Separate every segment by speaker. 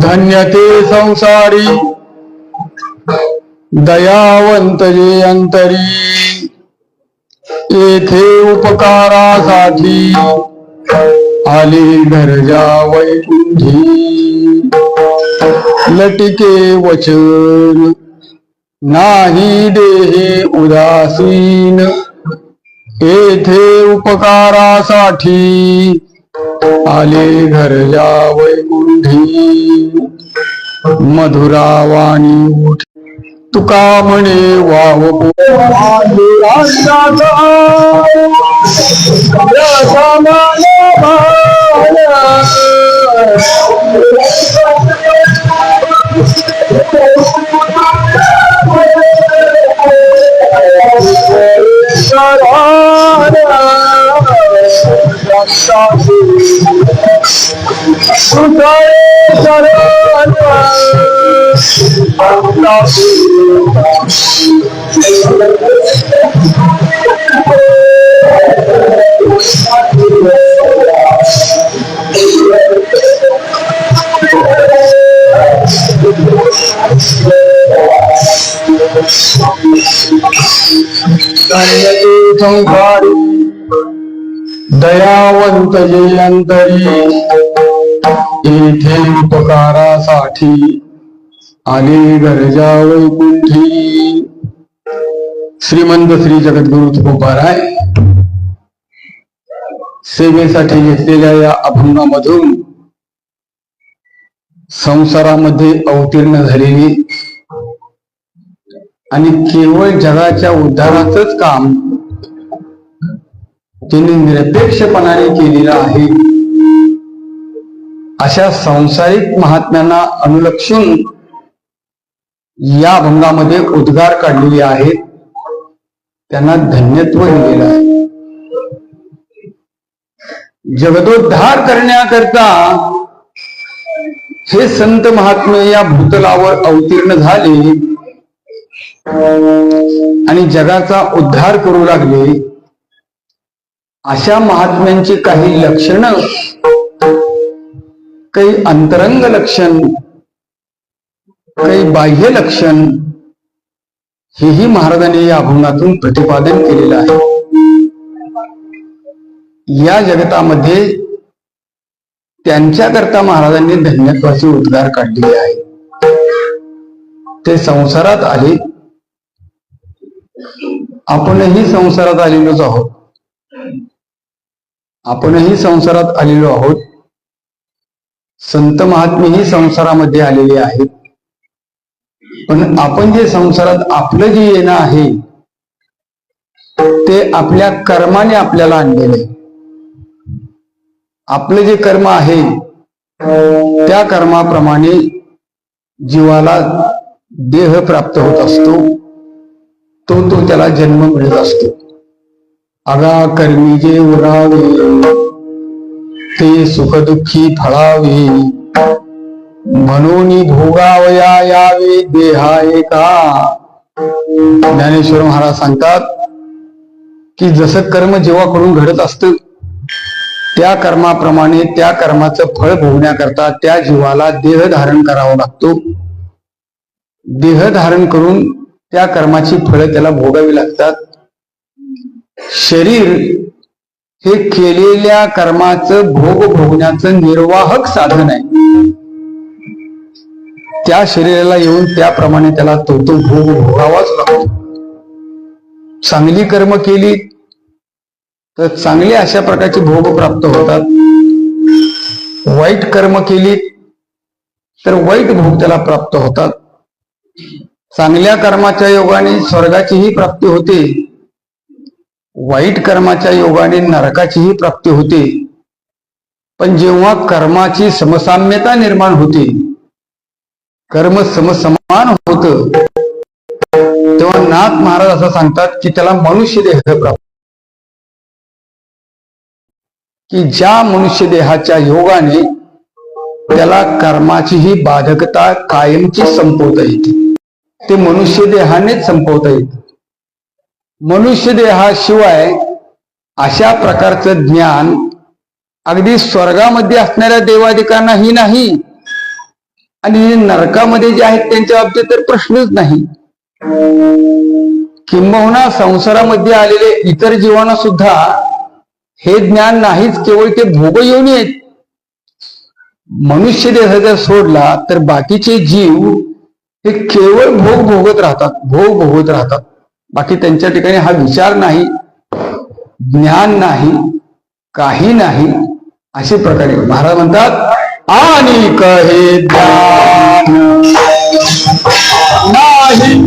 Speaker 1: धन्य ते संसारी दयावंत जे अंतरी, येथे उपकारासाठी आले गरजा वैकुंठी. लटिके वचन नाही देही उदासीन, येथे उपकारासाठी आले घरजा वैकुंठी. मधुरावाणी उठ तुका म्हणे वाव संसारी दयावंत जे अंतरी, येथे उपकारासाठी आले गरजा वैकुंठी. श्रीमंत श्री जगद्गुरु तुकोबाराय सेवेसाठी घेतलेल्या या अभंगामधून संसारामध्ये अवतीर्ण झालेली आणि केवळ जगाच्या उद्धाराचंच काम त्यांनी निरपेक्षपणाने केलेलं आहे, अशा सांसारिक महात्म्यांना अनुलक्षून या अभंगामध्ये उद्गार काढलेले आहेत. त्यांना धन्यत्व दिलेलं आहे. जगदोद्धार करण्याकरता हे संत महात्मे या भूतलावर अवतीर्ण झाले आणि जगाचा उद्धार करू लागले. अशा महात्म्यांची काही लक्षणं, काही अंतरंग लक्षण, काही बाह्य लक्षण, हेही महाराजांनी या अभंगातून प्रतिपादन केलेलं आहे. या जगतामध्ये त्यांच्याकरता महाराजांनी धन्यत्वाचे उद्गार काढलेले आहे. ते संसारात आले, आपणही संसारात आलेलोच आहोत. आपणही संसारात आलेलो आहोत. संत महात्मेही संसारामध्ये आलेले आहेत. पण आपण जे संसारात आपलं जे येणं आहे ते आपल्या कर्माने आपल्याला आणलेलं आहे. आपलं जे कर्म आहे त्या कर्माप्रमाणे जीवाला देह प्राप्त होत असतो. तो त्याला जन्म मिळत असतो. अगा कर्मी जे उरावे ते सुखदुःखी फळावे, म्हणून भोगावया यावे देहा एका. ज्ञानेश्वर महाराज सांगतात की जसं कर्म जीवाकडून घडत असतं त्या कर्माप्रमाणे त्या कर्माचं फळ भोगण्याकरता त्या जीवाला देह धारण करावा लागतो. देह धारण करून त्या कर्माची फळं त्याला भोगावी लागतात. शरीर हे केलेल्या कर्माचं भोग भोगण्याचं निर्वाहक साधन आहे. त्या शरीराला येऊन त्याप्रमाणे त्याला तो भोग भोगावाच लागतो. चांगली कर्म केली तर चांगले अशा प्रकारचे भोग प्राप्त होतात. वाईट कर्म केली तर वाईट भोग त्याला प्राप्त होतात. चांगल्या कर्माच्या योगाने स्वर्गाचीही प्राप्ती होते, वाईट कर्माच्या योगाने नरकाचीही प्राप्ती होते. पण जेव्हा कर्माची समसाम्यता निर्माण होते, कर्म समसमान होत, तेव्हा नाथ महाराज असं सांगतात की त्याला मनुष्य देह प्राप्त, की ज्या मनुष्य देहाच्या योगाने त्याला कर्माचीही बाधकता कायमची संपवता येते. ते मनुष्य देहानेच संपवता येते. मनुष्य देहाशिवाय अशा प्रकारचं ज्ञान अगदी स्वर्गामध्ये असणाऱ्या देवादिकांनाही नाही आणि नरकामध्ये जे आहेत त्यांच्या बाबतीत तर प्रश्नच नाही. किंबहुना संसारामध्ये आलेले इतर जीवांना सुद्धा हे ज्ञान नाहीच, केवळ ते भोग येऊन येत. मनुष्य देह जर सोडला तर बाकीचे जीव हे केवळ भोग भोगत राहतात. बाकी त्यांच्या ठिकाणी हा विचार नाही, ज्ञान नाही, काही नाही. अशा प्रकारे महाराज म्हणतात आणि कहे ज्ञान नाही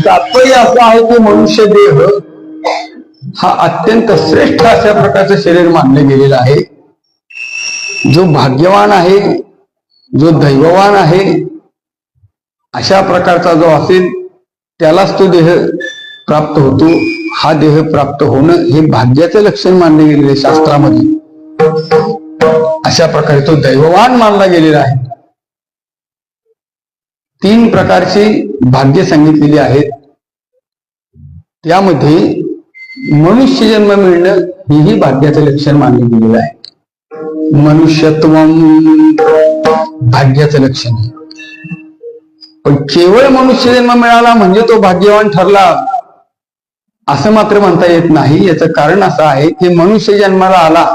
Speaker 1: तात्पर्य असं आहे की मनुष्य देह हा अत्यंत श्रेष्ठ अशा प्रकारचं शरीर मानलं गेलेलं आहे. जो भाग्यवान आहे, जो दैववान आहे, अशा प्रकारचा जो असेल त्यालाच तो देह प्राप्त होतो. हा देह प्राप्त होणं हे भाग्याचं लक्षण मानले गेलेले शास्त्रामध्ये. अशा प्रकारे तो दैववान मानला गेलेला आहे. 3 प्रकारची भाग्य सांगितलेली आहेत. त्यामध्ये मनुष्य जन्म मिळणं हेही भाग्याचं लक्षण मानले गेलेलं आहे. मनुष्यत्वम भाग्याचं लक्षण आहे. पण केवळ मनुष्य जन्म मिळाला म्हणजे तो भाग्यवान ठरला असं मात्र म्हणता येत नाही. याचं कारण असं आहे की मनुष्य जन्माला आला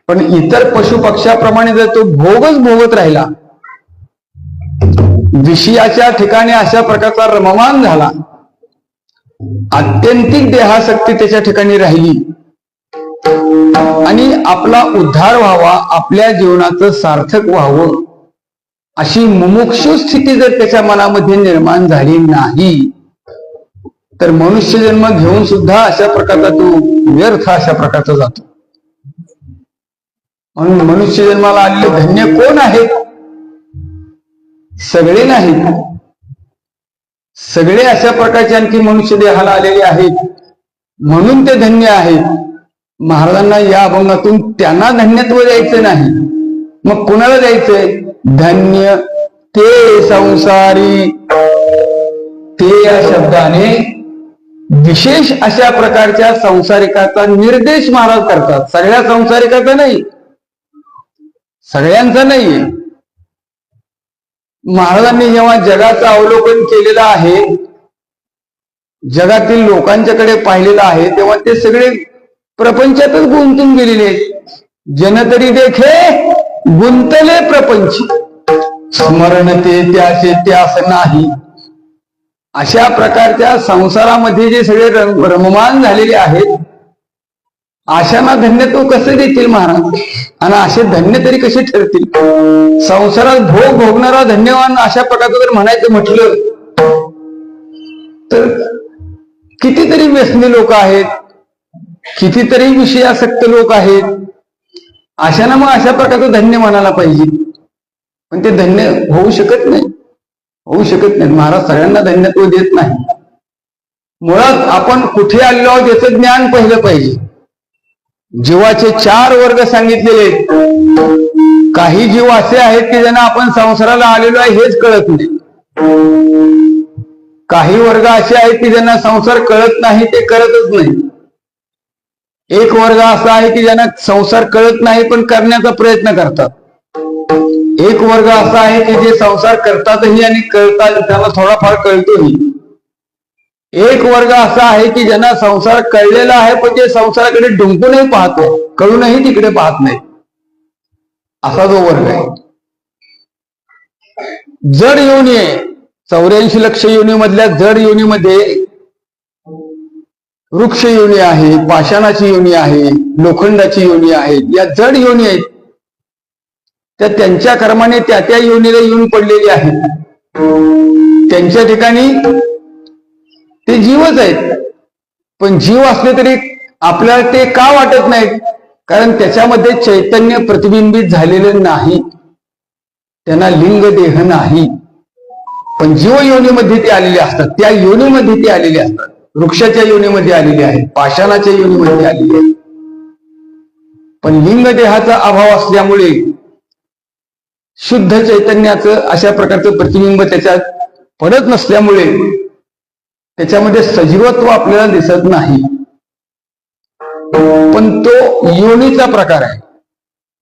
Speaker 1: पण इतर पशु पक्ष्याप्रमाणे जर तो भोगच भोगत राहिला, विषयाच्या ठिकाणी अशा प्रकारचा रममान झाला, आत्यंतिक देहासक्ती त्याच्या ठिकाणी राहिली आणि आपला उद्धार व्हावा, आपल्या जीवनाचं सार्थक व्हावं अशी मुमुक्षु स्थिती जर त्याच्या मनामध्ये निर्माण झाली नाही तर मनुष्य जन्म घेऊन सुद्धा अशा प्रकारचा तो व्यर्थ अशा प्रकारचा जातो. म्हणून मनुष्य जन्माला आलेले धन्य कोण आहेत? सगळे नाहीत. सगळे अशा प्रकारचे आणखी मनुष्य देहाला आलेले आहेत म्हणून ते धन्य आहेत. महाराजांना या अभंगातून त्यांना धन्यत्व द्यायचं नाही, मग कुणाला द्यायचंय? धन्य ते संसारी. ते या शब्दाने विशेष अशा प्रकारच्या संसारिकाचा निर्देश महाराज करतात. सगळ्या संसारिकाचा नाही, सगळ्यांचा नाहीये. महाराजांनी जेव्हा जगाचं अवलोकन केलेलं आहे जगातील लोकांच्याकडे पाहिलेलं आहे तेव्हा ते सगळे प्रपंचातच गुंतून गेलेले आहेत. जन तरी देखे गुंतले प्रपंच, स्मरण ते त्याचे ते असं नाही. अशा प्रकारच्या संसारामध्ये जे सगळे रममान झालेले आहेत, आशांना धन्य तो कसं देतील महाराज, आणि असे धन्य तरी कसे ठरतील. संसारात भोग भोगणारा धन्यवान अशा प्रकारचं जर म्हणायचं म्हटलं तर कितीतरी व्यसनी लोक आहेत, कितीतरी विषयासक्त लोक आहेत. अशांना मग अशा प्रकारचं धन्य म्हणायला पाहिजे, पण ते धन्य होऊ शकत नाही, होऊ शकत नाही. महाराज सगळ्यांना धन्यत्व देत नाही. मुळात आपण कुठे आलेलो आहोत याचं ज्ञान पहिलं पाहिजे. जीवाचे 4 वर्ग सांगितलेले आहेत. काही जीव असे आहेत की ज्यांना आपण संसाराला आलेलो आहे हेच कळत नाही. काही वर्ग असे आहेत की ज्यांना संसार कळत नाही, ते करतच नाही. एक वर्ग असा आहे की ज्यांना संसार कळत नाही पण करण्याचा प्रयत्न करतात. एक वर्ग असा आहे की जे संसार करतातही आणि कळतात, त्यांना थोडाफार कळतोही. एक वर्ग असा आहे की ज्यांना संसार कळलेला आहे पण जे संसाराकडे डुंकूनही पाहतो, कळूनही तिकडे पाहत नाही, असा जो वर्ग आहे. जड योनी आहे, 84 लक्ष योनीमधल्या जड योनीमध्ये वृक्ष योनी आहे, पाषाणाची योनी आहे, लोखंडाची योनी आहे. या जड योनी आहेत त्या त्यांच्या कर्माने त्या त्या योनीला येऊन पडलेली आहेत. त्यांच्या ठिकाणी ते जीवच आहेत, पण जीव असले तरी आपल्याला ते का वाटत नाहीत, कारण त्याच्यामध्ये चैतन्य प्रतिबिंबित झालेलं नाही, त्यांना लिंग देह नाही. पण जीव योनीमध्ये ते आलेले असतात, त्या योनीमध्ये ते आलेले असतात. वृक्षाच्या योनीमध्ये आलेले आहेत, पाषाणाच्या योनीमध्ये आलेले आहेत. पण लिंग देहाचा अभाव असल्यामुळे शुद्ध चैतन्याचं अशा प्रकारचं प्रतिबिंब त्याच्यात पडत नसल्यामुळे त्याच्यामध्ये सजीवत्व आपल्याला दिसत नाही. पण तो योनीचा प्रकार आहे,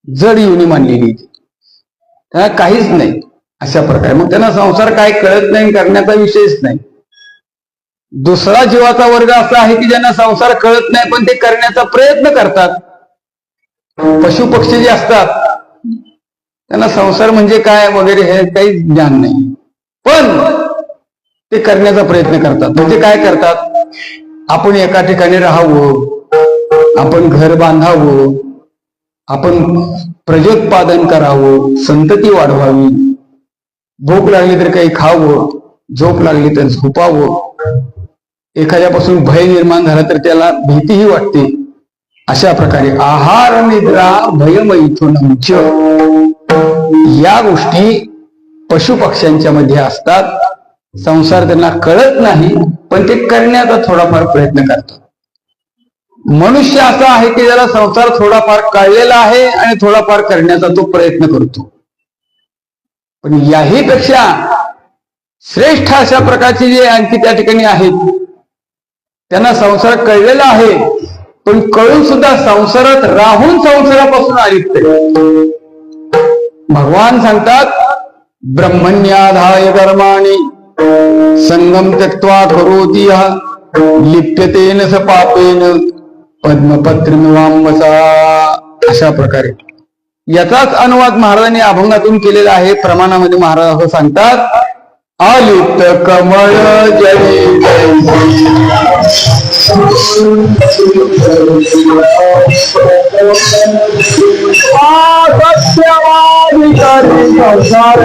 Speaker 1: जड योनी मानलेली, त्यांना काहीच नाही अशा प्रकारे. मग त्यांना संसार काय कळत नाही, करण्याचा विषयच नाही. दुसरा जीवाचा वर्ग असा आहे की ज्यांना संसार कळत नाही पण ते करण्याचा प्रयत्न करतात. पशु पक्षी जे असतात त्यांना संसार म्हणजे काय वगैरे हे काही ज्ञान नाही, पण ते करण्याचा प्रयत्न करतात. म्हणजे काय करतात, आपण एका ठिकाणी राहावं, आपण घर बांधावं, आपण प्रजोत्पादन करावं, संतती वाढवावी, भूक लागली तर काही खावं, झोप लागली तर झोपावं, एखाद्यापासून भय निर्माण झाला तर त्याला भीतीही वाटते. अशा प्रकारे आहार निद्रा भयमैथुनंच या गोष्टी पशु पक्ष्यांच्या मध्ये असतात. संसार त्यांना कळत नाही पण ते करण्याचा थोडाफार प्रयत्न करतात. मनुष्य असा आहे की ज्याला संसार थोडाफार कळलेला आहे आणि थोडाफार करण्याचा तो प्रयत्न करतो. पण याही पेक्षा श्रेष्ठ अशा प्रकारचे जे आणखी त्या ठिकाणी आहेत, त्यांना संसार कळलेला आहे पण कळून सुद्धा संसारात राहून संसारापासून अलिप्त आहे. भगवान सांगतात, ब्रह्मण्याधाय कर्माणि संगम त्यक्त्वा करोति यः लिप्यतेन स पापेन पद्मपत्रिमिवांबसा. अशा प्रकारे याचाच अनुवाद महाराजांनी अभंगातून केलेला आहे. प्रमाणामध्ये महाराज असं सांगतात, अलिप्त कमळ जळी सत्यवादिकारी संसार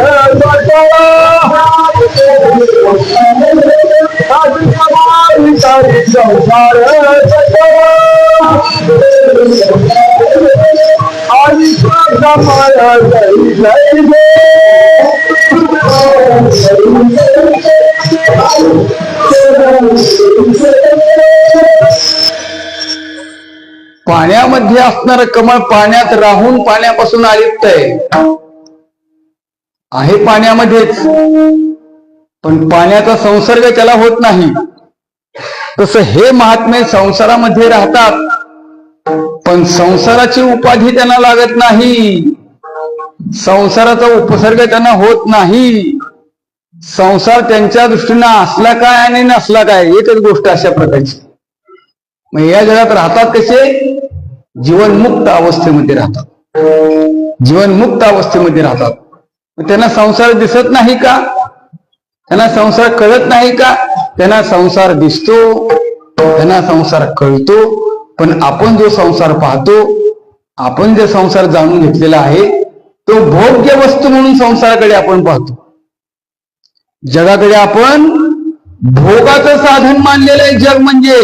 Speaker 1: सत्यवादिकारी संसार आणि कमळ जळी पाण्यामध्ये असणारं कमळ पाण्यात राहून पाण्यापासून अलिप्त आहे पाण्यामध्येच, पण पाण्याचा संसर्ग त्याला होत नाही. तसं हे महात्मे संसारामध्ये राहतात पण संसाराची उपाधी त्यांना लागत नाही, संसाराचा उपसर्ग त्यांना होत नाही. संसार त्यांच्या दृष्टीनं असला काय आणि नसला काय एकच गोष्ट अशा प्रकारची. मग या जगात राहतात कसे? जीवनमुक्त अवस्थेमध्ये राहतात. जीवनमुक्त अवस्थेमध्ये राहतात. त्यांना संसार दिसत नाही का? त्यांना संसार कळत नाही का? त्यांना संसार दिसतो, त्यांना संसार कळतो. पण आपण जो संसार पाहतो, आपण जे संसार जाणून घेतलेला आहे, तो भोग्य वस्तू म्हणून संसाराकडे आपण पाहतो. जगाकडे आपण भोगाचं साधन मानलेलं आहे. जग म्हणजे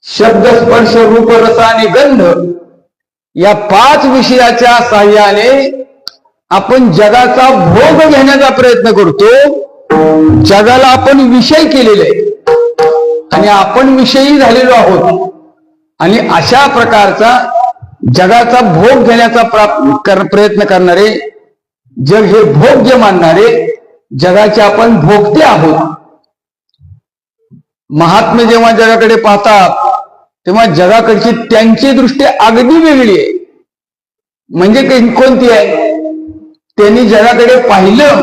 Speaker 1: शब्द, स्पर्श, रूप, रस आणि गंध या 5 विषयाच्या साह्याने आपण जगाचा भोग घेण्याचा प्रयत्न करतो. जगाला आपण विषय केलेले आहे आणि आपण विषयी झालेलो आहोत. आणि अशा प्रकारचा जगाचा भोग घेण्याचा प्रयत्न करणारे, जग हे भोग्य मानणारे, जगाचे आपण भोगते आहोत. महात्मे जेव्हा जगाकडे पाहतात तेव्हा जगाकडची त्यांची दृष्टी अगदी वेगळी आहे. म्हणजे कोणती आहे? त्यांनी जगाकडे पाहिलं,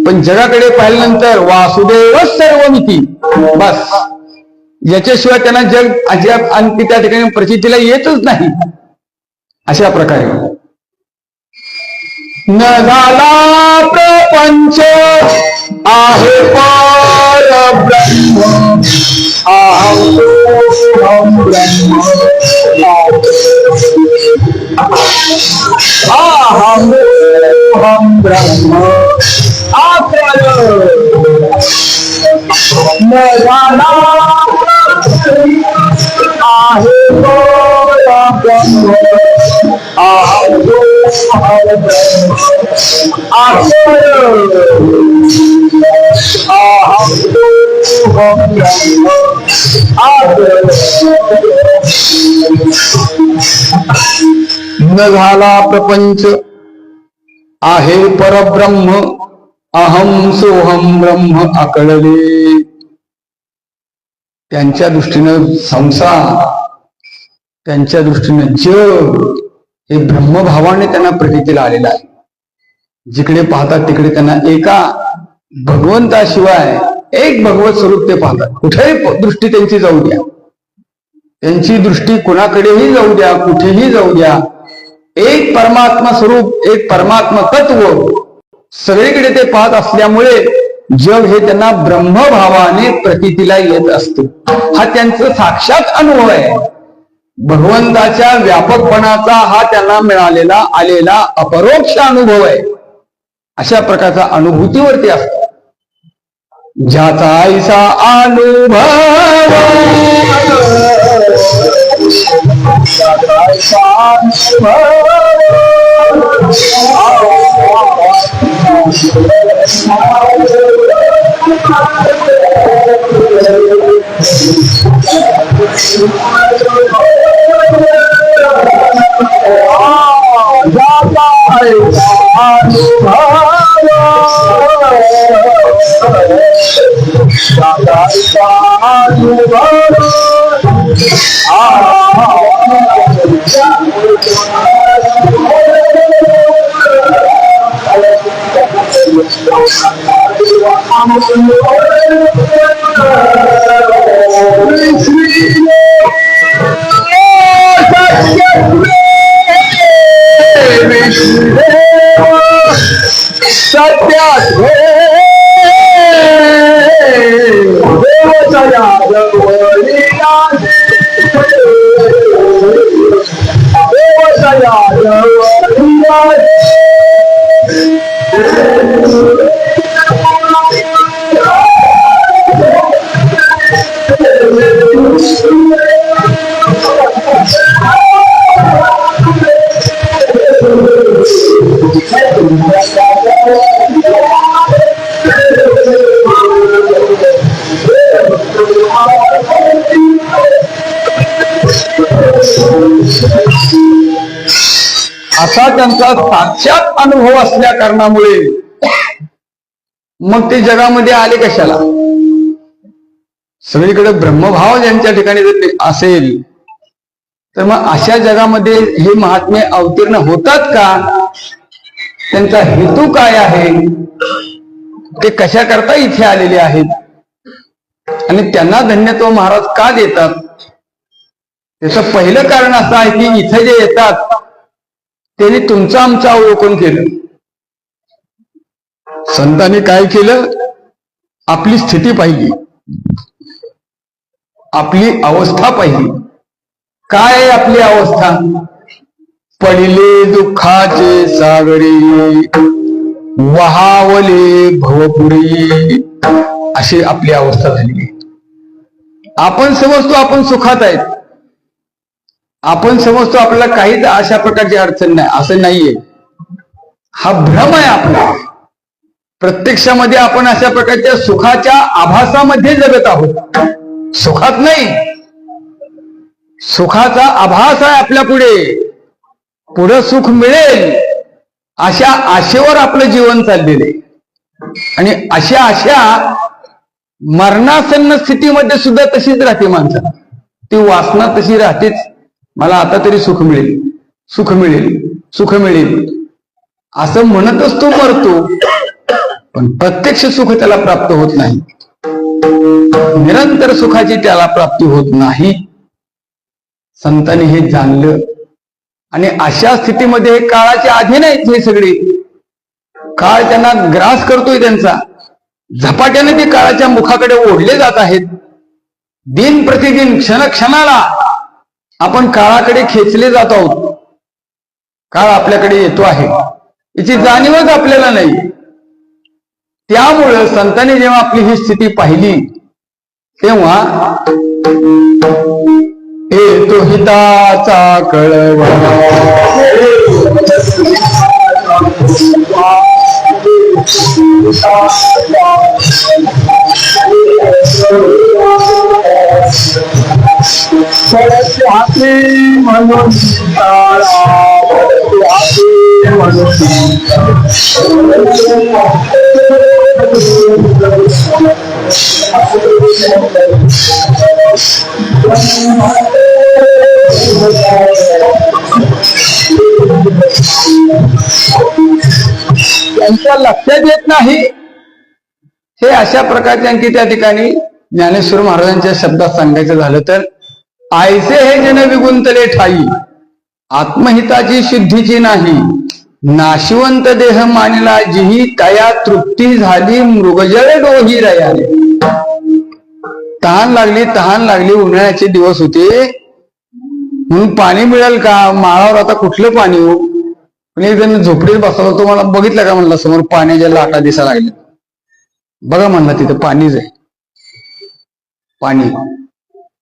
Speaker 1: पण जगाकडे पाहिल्यानंतर वासुदेव सर्वमिती, बस, याच्याशिवाय त्यांना जग अजिबात आणखी त्या ठिकाणी प्रचितीला येतच नाही. अशा प्रकारे न झाला प्रपंच आहे परब्रह्म, अहं ब्रह्म, अहं ब्रह्म आकर न झाला आहे परब्रह्म, अहं ब्रह्म आकर न झाला प्रपंच आहे परब्रह्म, अहम सोहम ब्रह्म आकळले. त्यांच्या दृष्टीनं संसार, त्यांच्या दृष्टीनं जग हे ब्रह्मभावाने त्यांना प्रतीतीला आलेलं आहे. जिकडे पाहतात तिकडे त्यांना एका भगवंताशिवाय एक भगवत स्वरूप ते पाहतात. कुठेही दृष्टी त्यांची जाऊ द्या, त्यांची दृष्टी कुणाकडेही जाऊ द्या, कुठेही जाऊ द्या, एक परमात्मा स्वरूप, एक परमात्मा तत्व सगळीकडे ते पाहत असल्यामुळे जग हे त्यांना ब्रह्मभावाने प्रतीतीला येत असते. हा त्यांचा साक्षात अनुभव आहे. भगवंताच्या व्यापकपणाचा हा त्यांना मिळालेला आलेला अपरोक्ष अनुभव आहे. अशा प्रकारचा अनुभूतीवरती असतो. ज्याचा ऐसा अनुभव, असा त्यांचा साक्षात अनुभव असल्या कारणामुळे मग ते जगामध्ये आले कशाला? सगळीकडे ब्रह्मभाव ज्यांच्या ठिकाणी जर असेल तर मग अशा जगामध्ये हे महात्मे अवतीर्ण होतात का? त्यांचा हेतू काय आहे? ते कशा करता इथे आलेले आहेत आणि त्यांना धन्यत्व महाराज का देतात? त्याचं पहिलं कारण असं आहे की इथे जे येतात त्यांनी तुमचं आमचं अवलोकन केलं. संतांनी काय केलं? आपली स्थिती पाहिली, आपली अवस्था पाहिली. काय आहे आपली अवस्था? पडिले दुःखाचे सागरी, वहावले भवपुरी, अशी आपली अवस्था झाली. आपण समजतो आपण सुखात आहेत, आपण समजतो आपल्याला काहीच अशा प्रकारची अडचण नाही. असं नाहीये, हा भ्रम आहे आपला. प्रत्यक्षामध्ये आपण अशा प्रकारच्या सुखाच्या आभासामध्ये जगत आहोत, सुखात नाही. सुखाचा आभास आहे आपल्या पुढे सुख मिळेल अशा आशेवर आपलं जीवन चाललेलं आहे. आणि अशा आशा मरणासन्न स्थितीमध्ये सुद्धा तशीच राहते माणसाला. ती वासना तशी राहतेच. मला आता तरी सुख मिळेल, सुख मिळेल, सुख मिळेल असं म्हणतच तो मरतो, पण प्रत्यक्ष सुख त्याला प्राप्त होत नाही. निरंतर सुखाची त्याला प्राप्ती होत नाही. संतांनी हे जाणलं आणि अशा स्थितीमध्ये हे काळाच्या अधीन आहेत. हे सगळे काळ त्यांना ग्रास करतोय त्यांचा. झपाट्याने ते काळाच्या मुखाकडे ओढले जात आहेत. दिन प्रतिदिन क्षणाला आपण काळाकडे खेचले जात आहोत. काळ आपल्याकडे येतो आहे याची जाणीवच आपल्याला नाही. त्यामुळं संतांनी जेव्हा आपली ही स्थिती पाहिली तेव्हा येतो हिताचा कळवा, म्हणून त्यांच्या लक्षात येत नाही. हे अशा प्रकारचे आणखी त्या ठिकाणी ज्ञानेश्वर महाराजांच्या शब्दात सांगायचं झालं तर, आयसे हे जन विगुंतले ठाई, आत्महिताची शुद्धीची नाही, नाशिवंत देह मानला जिही, तया तृप्ती झाली मृगजळ डोही रयाले. तहान लागली, उन्हाळ्याचे दिवस होते म्हणून पाणी मिळेल का? माळावर आता कुठलं पाणी हो? पण एक जण झोपडीत बसला होतो, मला बघितलं का म्हणला, समोर पाण्याच्या लाटा दिसायला लागल्या. बघा म्हणला तिथं पाणीच आहे, पाणी.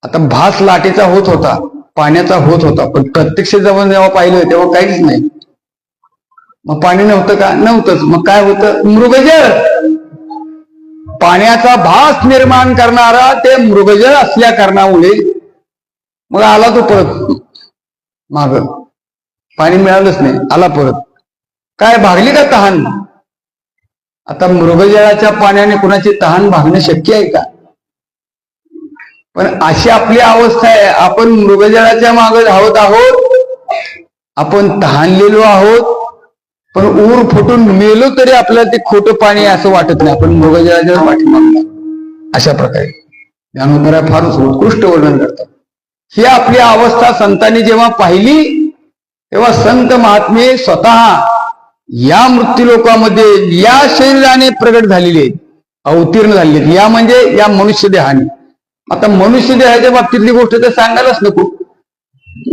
Speaker 1: आता भास लाटेचा होत होता, पाण्याचा होत होता, पण प्रत्यक्ष जवळ जेव्हा पाहिलं तेव्हा काहीच नाही. मग पाणी नव्हतं का? नव्हतंच. मग काय होतं? मृगजळ. पाण्याचा भास निर्माण करणारा ते मृगजळ असल्या कारणामुळे मग आला तो परत माग. पाणी मिळालंच नाही, आला परत. काय भागली का तहान? आता मृगजळाच्या पाण्याने कुणाची तहान भागणं शक्य आहे का? पण अशी आपली अवस्था आहे. आपण मृगजळाच्या मागे धावत आहोत, आपण तहानलेलो आहोत, पण ऊर फुटून मेलो तरी आपल्याला ते खोटं पाणी असं वाटत नाही. आपण मृगजळाच्या पाठीमागला. अशा प्रकारे ज्ञानोबराय फारच उत्कृष्ट वर्णन करतात. ही आपली अवस्था संतांनी जेव्हा पाहिली तेव्हा संत महात्मे स्वतः या मृत्यूलोकामध्ये या शरीराने प्रगट झालेले आहेत, अवतीर्ण झालेले आहेत. या म्हणजे या मनुष्य देहाने. आता मनुष्य देहाच्या बाबतीतली गोष्ट तर सांगायलाच नको.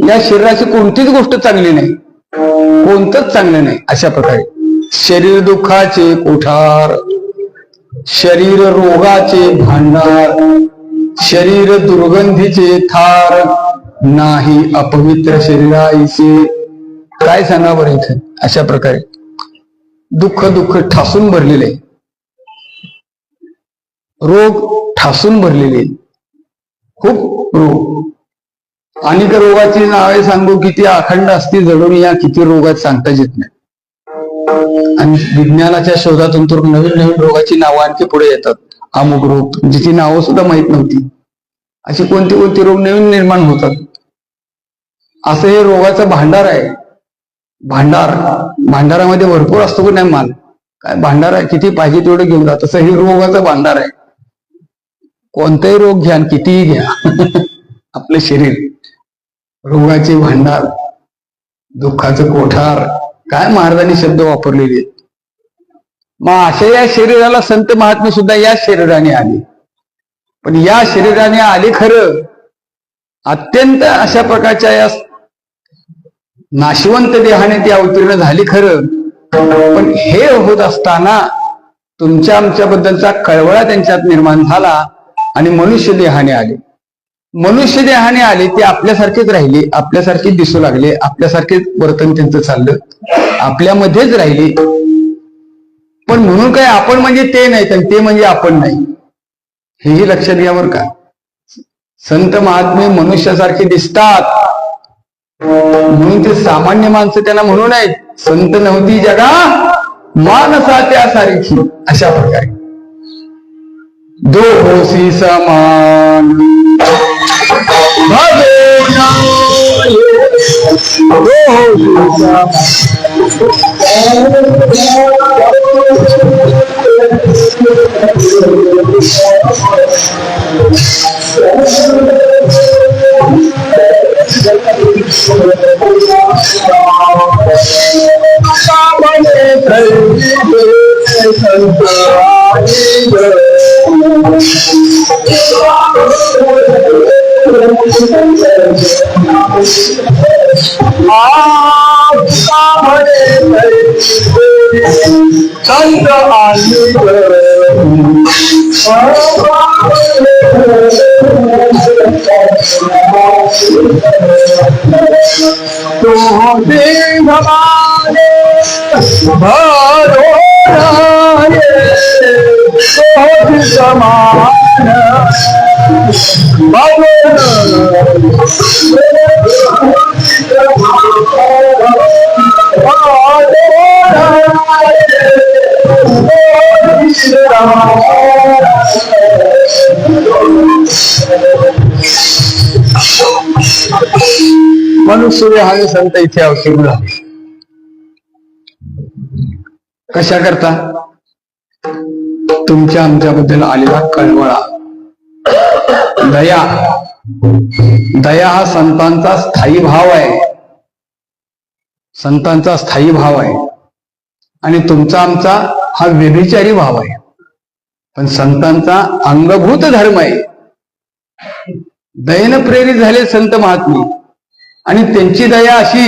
Speaker 1: या शरीराची कोणतीच गोष्ट चांगली नाही, कोणतंच चांगलं नाही. अशा प्रकारे शरीर दुःखाचे कोठार, शरीर रोगाचे भांडार, शरीर दुर्गंधीचे थार, नाही अपवित्र शरीराईचे. काय सांगा बरं इथे? अशा प्रकारे दुःख ठासून भरलेले, रोग ठासून भरलेले, खूप रोग. अनेक रोगाची नावे सांगू किती अखंड असती जडून या, किती रोगात सांगताच येत नाही. आणि विज्ञानाच्या शोधातून तर नवीन नवीन रोगाची नावं आणखी पुढे येतात. अमुक रोग जिची नावं सुद्धा माहित नव्हती, अशी कोणती कोणती रोग नवीन निर्माण होतात. असं हे रोगाचं भांडार आहे. भांडारामध्ये भरपूर असतो की नाही माल. काय भांडार आहे, किती पाहिजे तेवढं घेऊन जा. तसं हे रोगाचं भांडार आहे. कोणताही रोग घ्या, कितीही घ्या. आपलं शरीर रोगाचे भांडार, दुःखाचं कोठार, काय महाराजांनी शब्द वापरलेले आहेत. मग अशा या शरीराला संत महात्मे सुद्धा या शरीराने आले. पण या शरीराने आले खरं, अत्यंत अशा प्रकारच्या या नाशवंत देहाने ती अवतीर्ण झाली खरं. पण हे होत असताना तुमच्या आमच्याबद्दलचा कळवळा त्यांच्यात निर्माण झाला आणि मनुष्य देहाने आले. मनुष्य देहाने आले, ते आपल्यासारखेच राहिले, आपल्यासारखे दिसू लागले, आपल्यासारखेच वर्तन त्यांचं चाललं, आपल्यामध्येच राहिले. पण म्हणून काय आपण म्हणजे ते नाही, तर ते म्हणजे आपण नाही, हेही लक्षात घ्या बरं का. संत महात्मे मनुष्यासारखे दिसतात म्हणून ते सामान्य माणसं त्यांना म्हणू नयेत. संत नव्हती जगा मानसा त्यासारखी, अशा प्रकारे दोहोसी समान मनुष्य हा संत इथे अवतीर्ण झाले. कशा करता? तुमच्या आमच्याबद्दल आलेला कळवळा, दया. दया हा संतांचा स्थायी भाव आहे, संतांचा स्थायी भाव आहे. आणि तुमचा आमचा हा व्यभिचारी भाव आहे. पण संतांचा अंगभूत धर्म आहे. दयेनं प्रेरित झाले संत महात्मे, आणि त्यांची दया अशी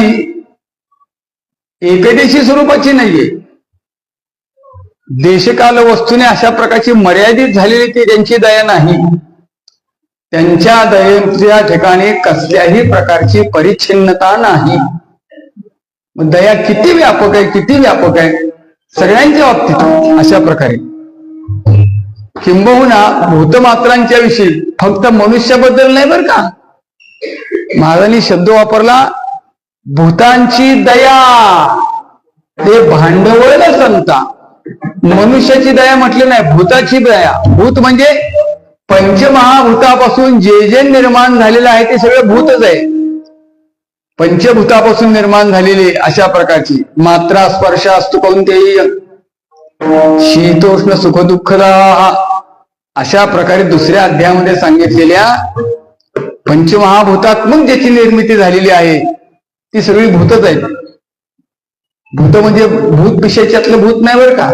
Speaker 1: एकदेशी स्वरूपाची नाहीये. देशकाल वस्तूने अशा प्रकारची मर्यादित झालेली ती त्यांची दया नाही. त्यांच्या दयेच्या ठिकाणी कसल्याही प्रकारची परिच्छिन्नता नाही. दया किती व्यापक आहे, किती व्यापक आहे सगळ्यांच्या बाबतीत. अशा प्रकारे किंबहुना भूतमात्रांच्या विषयी, फक्त मनुष्याबद्दल नाही बरं का, महाराजांनी शब्द वापरला भूतांची दया, ते भांडवल संता. मनुष्याची दया म्हटली नाही, भूताची दया. भूत म्हणजे पंचमहाभूतापासून जे जे निर्माण झालेलं आहे ते सगळं भूतच आहे. पंचभूतापासून निर्माण झालेले अशा प्रकारची मात्रा स्पर्श असतो कोणतेही शीतोष्ण सुख दुःखदा, अशा प्रकारे दुसऱ्या अध्यायामध्ये सांगितलेल्या पंचमहाभूतात्मक ज्याची निर्मिती झालेली आहे ती सगळी भूतच आहेत. भूत म्हणजे भूत पिशाच्यातलं भूत नाही बरं का,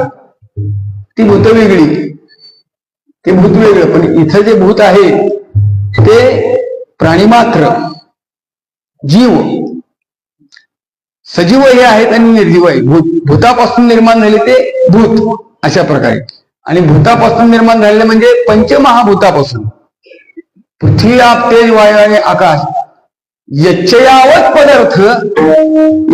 Speaker 1: ती भूत वेगळी, ते भूत वेगळं. पण इथं जे भूत आहे ते प्राणीमात्र, जीव, सजीव हे आहेत आणि निर्जीव आहे. भूतापासून निर्माण झाले ते भूत, अशा प्रकारे. आणि भूतापासून निर्माण झालेले म्हणजे पंचमहाभूतापासून, पृथ्वी आप तेज वायू आणि आकाश यच्चयावत पदार्थ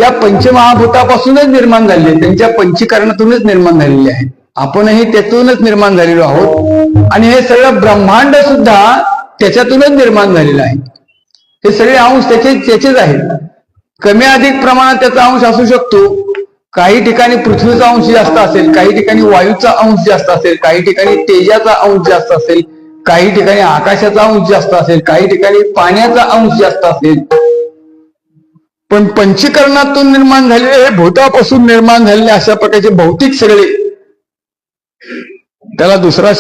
Speaker 1: या पंचमहाभूतापासूनच निर्माण झालेले, त्यांच्या पंचीकरणातूनच निर्माण झालेले आहेत. आपणही त्यातूनच निर्माण झालेलो आहोत. आणि हे सगळं ब्रह्मांड सुद्धा त्याच्यातूनच निर्माण झालेलं आहे. हे सगळे अंश त्याचेच आहेत. कमी अधिक प्रमाणात त्याचा अंश असू शकतो. काही ठिकाणी पृथ्वीचा अंश जास्त असेल, काही ठिकाणी वायूचा अंश जास्त असेल, काही ठिकाणी तेजाचा अंश जास्त असेल, काही ठिकाणी आकाशाचा अंश जास्त असेल, काही ठिकाणी पाण्याचा अंश जास्त असेल. पण पंचीकरणातून निर्माण झालेले, भूतापासून निर्माण झालेले अशा प्रकारचे भौतिक सगळे त्याला दुसरा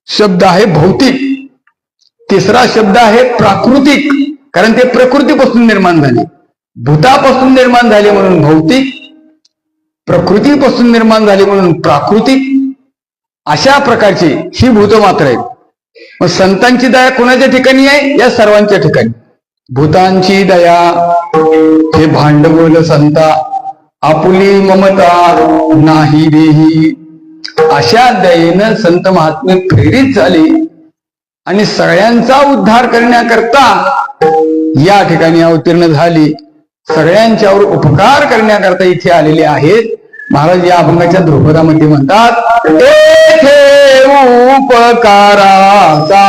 Speaker 1: शब्द आहे भौतिक, तिसरा शब्द आहे प्राकृतिक, कारण ते प्रकृतीपासून निर्माण झाले, भूतापासून निर्माण झाले म्हणून भौतिक, प्रकृतीपासून निर्माण झाले म्हणून प्राकृतिक. अशा प्रकारची ही भूत मात्र आहेत. मग संतांची दया कोणाच्या ठिकाणी आहे? या सर्वांच्या ठिकाणी. भूतांची दया हे भांडवल संता, आपुली ममता नाही देही. अशा दयेनं संत महात्मे प्रेरित झाले आणि सगळ्यांचा उद्धार करण्याकरता या ठिकाणी अवतीर्ण झाली, सगळ्यांच्यावर उपकार करण्याकरता इथे आलेले आहेत. महाराज या अभंगाच्या ध्रुपदामध्ये म्हणतात, येथे उपकाराचा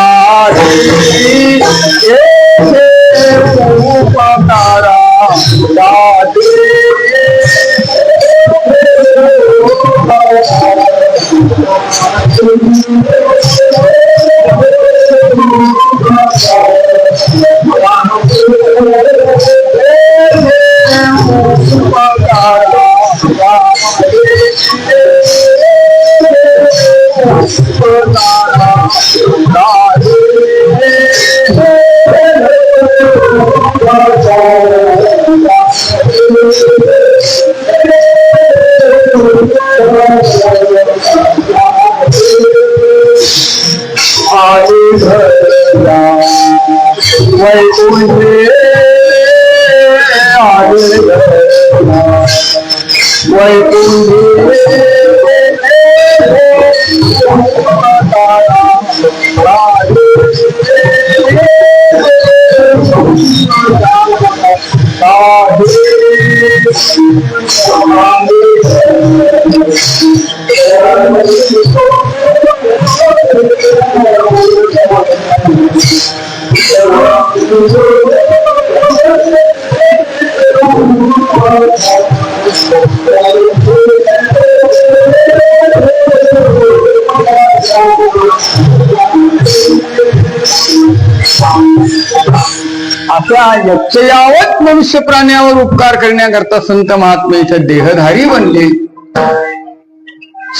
Speaker 1: अशा यच्चयावत मनुष्य प्राण्यावर उपकार करण्याकरता संत महात्मे इथे देहधारी बनले,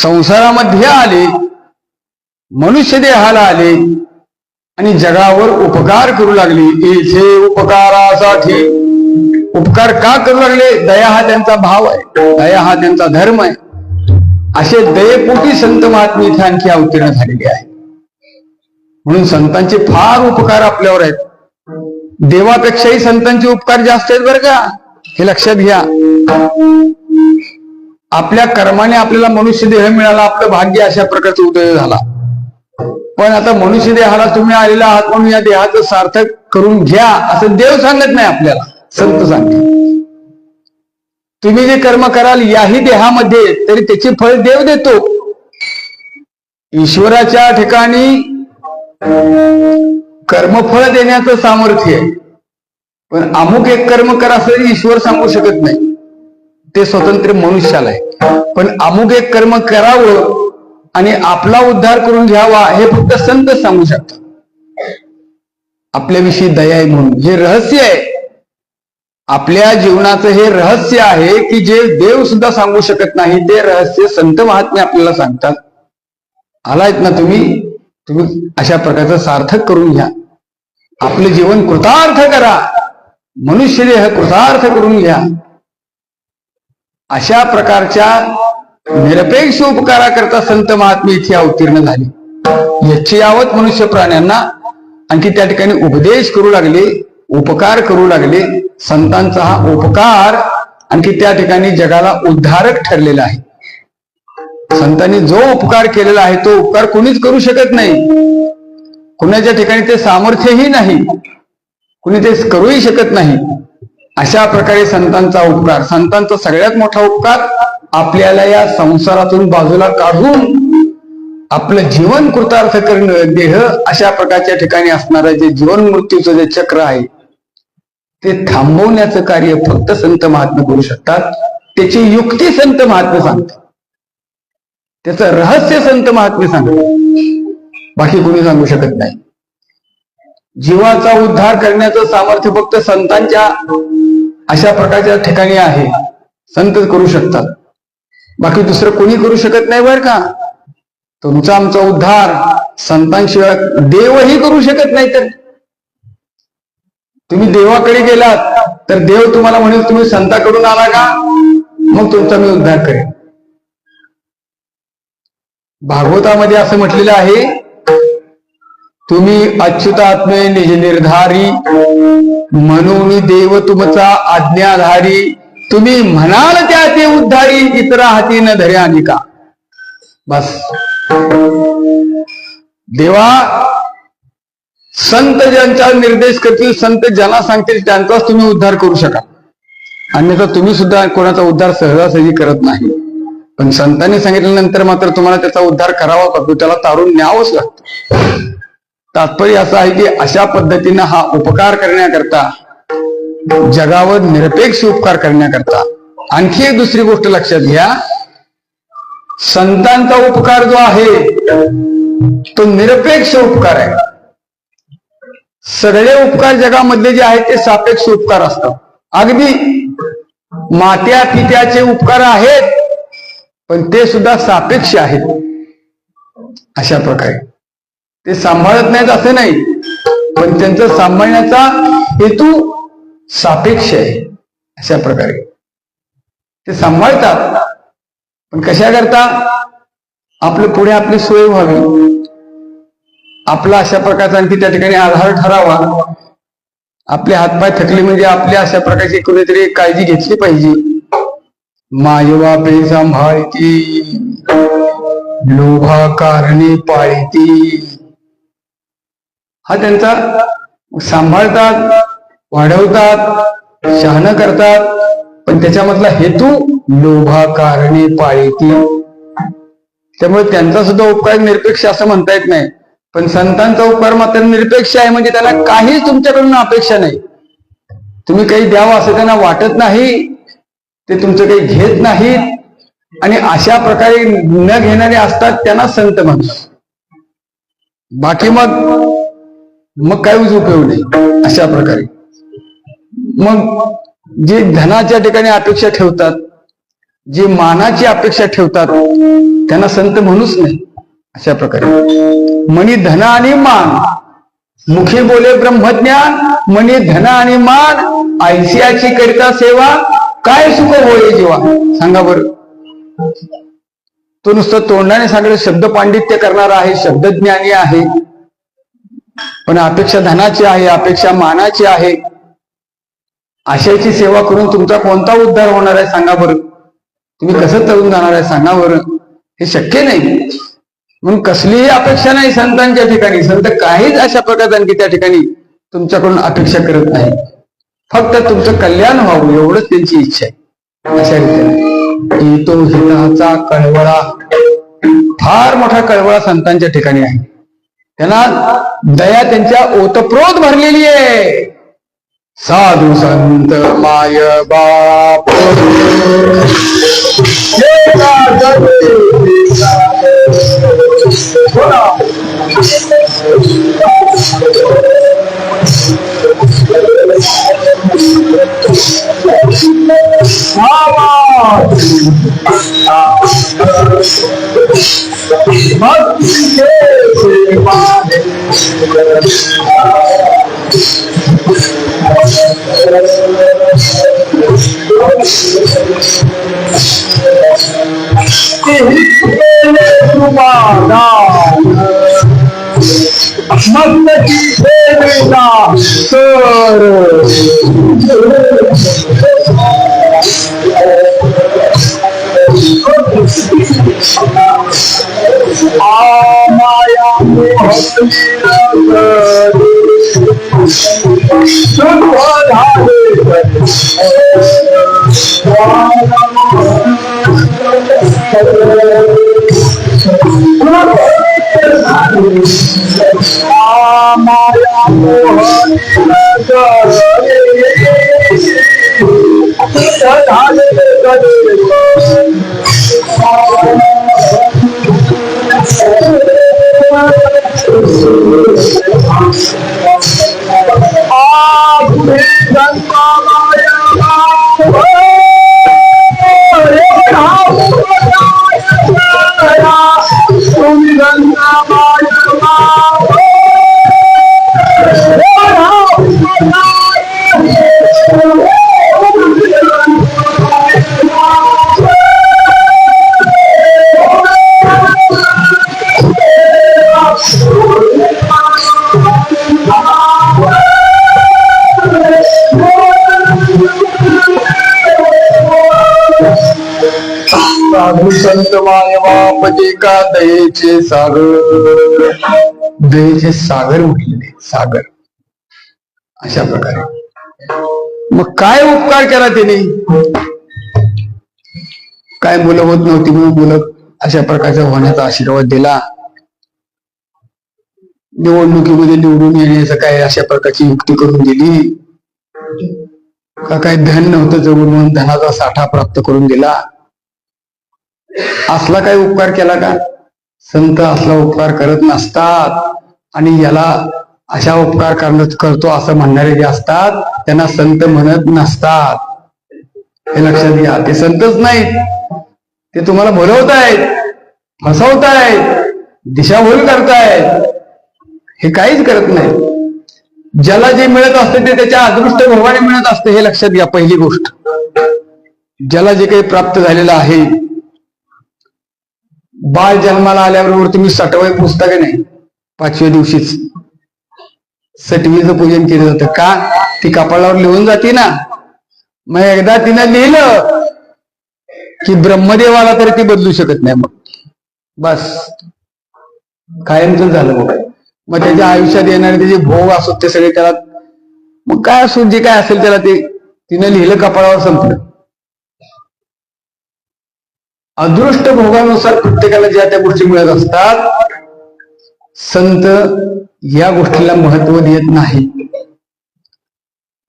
Speaker 1: संसारामध्ये आले, मनुष्य देहाला आले आणि जगावर उपकार करू लागले. इथे उपकारासाठी उपकार का करू लागले? दया हा त्यांचा भाव आहे, दया हा त्यांचा धर्म आहे. असे दयेपोटी संत महात्मे इथे आणखी अवतीर्ण झालेले आहे. म्हणून संतांचे फार उपकार आपल्यावर आहेत. देवापेक्षाही संतांचे उपकार जास्त आहेत बरं का, हे लक्षात घ्या. आपल्या कर्माने आपल्याला मनुष्य देह मिळाला, आपलं भाग्य अशा प्रकारचा उदय झाला. पण आता मनुष्य देहाला तुम्ही आलेला आहात म्हणून या देहाचं सार्थक करून घ्या असं देव सांगत नाही आपल्याला, संत सांगते. तुम्ही जे कर्म कराल याही देहामध्ये तरी त्याची फळ देव देतो. ईश्वराच्या ठिकाणी कर्मफळ देण्याचं सामर्थ्य आहे, पण अमुक एक कर्म करा असं ईश्वर सांगू शकत नाही, ते स्वतंत्र मनुष्याला आहे. पण अमुक एक कर्म करावं आणि आपला उद्धार करून घ्यावा हे फक्त संत सांगू शकतात. आपल्याविषयी दया आहे म्हणून हे रहस्य आहे. आपल्या जीवनाचं हे रहस्य आहे की जे देव सुद्धा सांगू शकत नाही, ते रहस्य संत महात्मे आपल्याला सांगतात. आलायत ना तुम्ही अशा प्रकारचं सार्थक करून घ्या, आपलं जीवन कृतार्थ करा, मनुष्य देह कृतार्थ करून घ्या. अशा प्रकारच्या निरपेक्ष उपकाराकरता संत महात्मे इथे अवतीर्ण झाले. यच्चयावत मनुष्य प्राण्यांना आणखी त्या ठिकाणी उपदेश करू लागले, उपकार करू लागले. संतांचा हा उपकार आणखी त्या ठिकाणी जगाला उद्धारक ठरलेला आहे. संतांनी जो उपकार केलेला आहे तो उपकार कोणीच करू शकत नाही. कुणाच्या ठिकाणी ते सामर्थ्यही नाही, कुणी ते करूही शकत नाही. अशा प्रकारे संतांचा उपकार, संतांचा सगळ्यात मोठा उपकार आपल्याला या संसारातून बाजूला काढून आपलं जीवन कृतार्थ करणं, देह अशा प्रकारच्या ठिकाणी असणारं जे जीवन मृत्यूचं जे चक्र आहे ते थांबवण्याचं कार्य फक्त संत महात्मे करू शकतात. त्याची युक्ती संत महात्मे सांगतात, त्याचं रहस्य संत महात्मे सांगतात, बाकी कोणी सांगू शकत नाही. जीवाचा उद्धार करण्याचं सामर्थ्य फक्त संतांच्या अशा प्रकारच्या ठिकाणी आहे, संत करू शकतात, बाकी दुसरं कोणी करू शकत नाही बरं का. तुमचा आमचा उद्धार संतांशिवाय देवही करू शकत नाही. तर तुम्ही देवाकडे गेलात तर देव तुम्हाला म्हणेल तुम्ही संताकडून आला का, मग तुमचा मी उद्धार करेन. भागवतामध्ये असं म्हटलेलं आहे, तुम्ही अच्युतात्मे निज निर्धारी म्हणून देव तुमचा आज्ञाधारी. तुम्ही म्हणाल त्या ते उद्धारी इतरा हाती न धरे अनिका. बस देवा संत ज्यांचा निर्देश करतील, संत ज्यांना सांगतील त्यांचाच तुम्ही उद्धार करू शकाल. अन्यथा तुम्ही सुद्धा कोणाचा उद्धार सहजासहजी करत नाही. पण संतांनी सांगितल्यानंतर मात्र तुम्हाला त्याचा उद्धार करावा लागतो, त्याला तारून न्यावंच लागतं. तात्पर्य असं आहे की अशा पद्धतीनं हा उपकार करण्याकरता, जगावर निरपेक्ष उपकार करण्याकरता आणखी एक दुसरी गोष्ट लक्षात घ्या. संतांचा उपकार जो आहे तो निरपेक्ष उपकार आहे. सगळे उपकार जगामधले जे आहेत ते सापेक्ष उपकार असतात. अगदी मात्या पित्याचे उपकार आहेत पण ते सुद्धा सापेक्ष आहेत. अशा प्रकारे ते सांभाळत नाहीत असं नाही, पण त्यांचं सांभाळण्याचा हेतू सापेक्ष आहे. अशा प्रकारे ते सांभाळतात, पण कशा करता, आपलं पुढे आपली सोय व्हावी, आपला अशा प्रकारचा आणखी त्या ठिकाणी आधार ठरावा. आपले हातपाय थकले म्हणजे आपल्या अशा प्रकारची कुणीतरी काळजी घेतली पाहिजे. मायबापे सांभाळती लोभा कारणे पाळती. हा त्यांचा सांभाळतात, वाढवतात, शहाणं करतात, पण त्याच्यामधला हेतू लोभा कारणे पाळती. त्यामुळे त्यांचा सुद्धा उपकार निरपेक्ष असं म्हणता येत नाही. पण संतांचा उपकार मात्र निरपेक्ष आहे, म्हणजे त्यांना काहीच तुमच्याकडून अपेक्षा नाही. तुम्ही काही द्यावं असं त्यांना वाटत नाही, ते तुमचं काही घेत नाहीत. आणि अशा प्रकारे न घेणारे असतात त्यांना संत म्हणतात. बाकी मग काही उपयोग नाही. अशा प्रकारे मग जे धनाच्या ठिकाणी अपेक्षा ठेवतात, जे मानाची अपेक्षा ठेवतात त्यांना संत म्हणूच नाही. अशा प्रकारे मनी धन आणि मान, मुखी बोले ब्रह्मज्ञान, मनी धन आणि मान, ऐसियाची करिता सेवा, काय सुख होय जीवा. सांगा बरं. तो नुसतं तोंडाने सांगणे शब्द पांडित्य करणारा आहे, शब्दज्ञानी आहे, पण अपेक्षा धनाची आहे, अपेक्षा मानाची आहे. आशयाची सेवा करून तुमचा कोणता उद्धार होणार आहे सांगा बरं. तुम्ही कसं तळून जाणार आहे सांगा बरं. हे शक्य नाही. म्हणून कसलीही अपेक्षा नाही संतांच्या ठिकाणी. संत काहीच अशा प्रकारची त्या ठिकाणी तुमच्याकडून अपेक्षा करत नाही. फक्त तुमचं कल्याण व्हावं एवढंच त्यांची इच्छा आहे. अशा रीतीने तो हिताचा कळवळा, फार मोठा कळवळा संतांच्या ठिकाणी आहे. त्यांना दया त्यांच्या ओतप्रोत भरलेली आहे. साधू संत माय बाप तुम्ही साधू संत मायबापचे का दयेचे सागर, दयेचे सागर म्हटलेले, सागर. अशा प्रकारे मग काय उपकार केला त्याने? काय मुलं होत नव्हती म्हणून मुलं अशा प्रकारचा होण्याचा आशीर्वाद दिला. निवडणुकीमध्ये निवडून येण्याचं काय अशा प्रकारची युक्ती करून दिली का? काय धन नव्हतं जवळ म्हणून धनाचा साठा प्राप्त करून दिला. असला काय उपकार केला का? संत असला उपकार करत नसतात. आणि याला अशा उपकार करतो असं म्हणणारे जे असतात त्यांना संत म्हणत नसतात. हे लक्षात घ्या. ते संतच नाहीत, ते तुम्हाला भरवतायत, फसवतायत, दिशाभूल करतायत. हे काहीच करत नाही. ज्याला जे मिळत असते ते त्याच्या अदृष्ट भोगाने मिळत असते, हे लक्षात घ्या. पहिली गोष्ट, ज्याला जे काही प्राप्त झालेलं आहे. बाळ जन्माला आल्याबरोबर तुम्ही सटवाई पुसता का नाही? 5व्या दिवशीच सटवीचं पूजन केलं जातं का? ती कपाळावर लिहून जाते ना. मग एकदा तिनं लिहिलं की ब्रह्मदेवाला तरी ती बदलू शकत नाही. मग बस कायमच झालं. मग त्याच्या आयुष्यात येणारे त्याचे भोग असो ते सगळे त्याला, मग काय असो जे काय असेल त्याला ते तिनं लिहिलं कपाळावर, संपलं. अदृष्ट भोगानुसार प्रत्येकाला ज्या त्या गोष्टी मिळत असतात. संत या गोष्टीला महत्व देत नाही,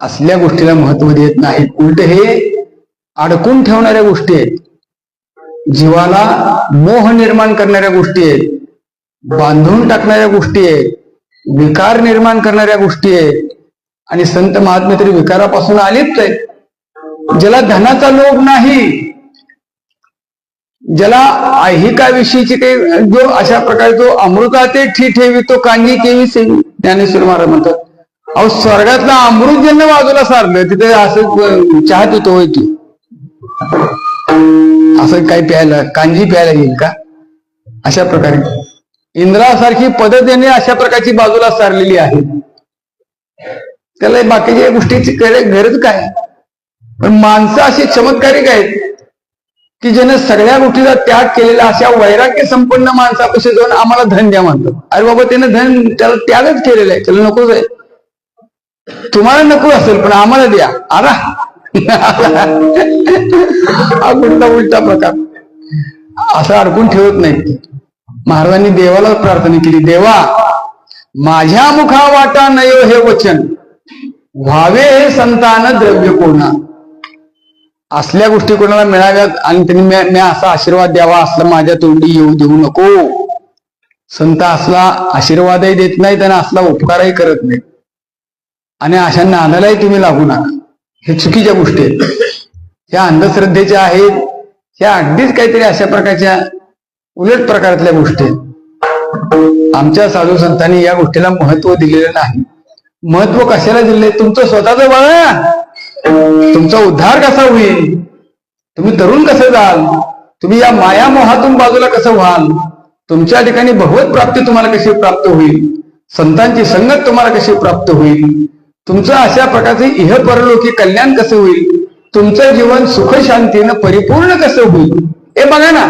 Speaker 1: असल्या गोष्टीला महत्व देत नाही. उलट हे अडकून ठेवणाऱ्या गोष्टी आहेत, जीवाला मोह निर्माण करणाऱ्या गोष्टी आहेत, बांधून टाकणाऱ्या गोष्टी आहेत, विकार निर्माण करणाऱ्या गोष्टी आहेत. आणि संत महात्मे तरी विकारापासून आलिप्त आहेत. ज्याला धनाचा लोभ नाही, ज्याला ऐहिकाविषयीची काही, जो अशा प्रकारे जो अमृताते ठेवी तो कांगी केवी सेवी, ज्ञानेश्वर महाराज म्हणतात. अहो स्वर्गातला अमृत ज्यांना बाजूला सारलं तिथे असं चहा पितो होय की? असं काही प्यायला, कांजी प्यायला येईल का? अशा प्रकारे इंद्रासारखी पद त्यांनी अशा प्रकारची बाजूला सारलेली आहे. त्याला बाकीच्या गोष्टीची गरज काय? पण माणसं अशी चमत्कारिक आहेत की ज्याने सगळ्या गोष्टीचा त्याग केलेला अशा वैराग्य संपन्न माणसापाशी जाऊन आम्हाला धन द्या म्हणतात. अरे बाबा त्याने धन त्याला त्यागच केलेला आहे, त्याला नकोच आहे. तुम्हाला नको असेल पण आम्हाला द्या. आरा हा उलटा प्रकार. असं अडकून ठेवत नाही. महाराजांनी देवाला प्रार्थना केली, देवा माझ्या मुखा वाटा नयो हे वचन, व्हावे हे संतान द्रव्य कोणा. असल्या गोष्टी कोणाला मिळाव्यात आणि त्यांनी मी असा आशीर्वाद द्यावा असला माझ्या तोंडी येऊ देऊ नको. संत असला आशीर्वादही देत नाहीत आणि असला उपकारही करत नाहीत. आणि अशा नादालाही तुम्ही लागू नका. हे चुकीच्या गोष्टी आहेत, ह्या अंधश्रद्धेच्या आहेत, ह्या अगदीच काहीतरी अशा प्रकारच्या उलट प्रकारातल्या गोष्टी आहेत. आमच्या साधू संतांनी या गोष्टीला महत्व दिलेलं नाही. महत्व कशाला दिले? तुमचं स्वतःचं बघा, तुमचा उद्धार कसा होईल, तुम्ही तरुण कसं जाल, तुम्ही या मायामोहातून बाजूला कसं व्हाल, तुमच्या ठिकाणी भगवत प्राप्ती तुम्हाला कशी प्राप्त होईल, संतांची संगत तुम्हाला कशी प्राप्त होईल, तुमचं अशा प्रकारचे इह परलोकी कल्याण कसं होईल, तुमचं जीवन सुख शांतीनं परिपूर्ण कसं होईल, हे बघा ना.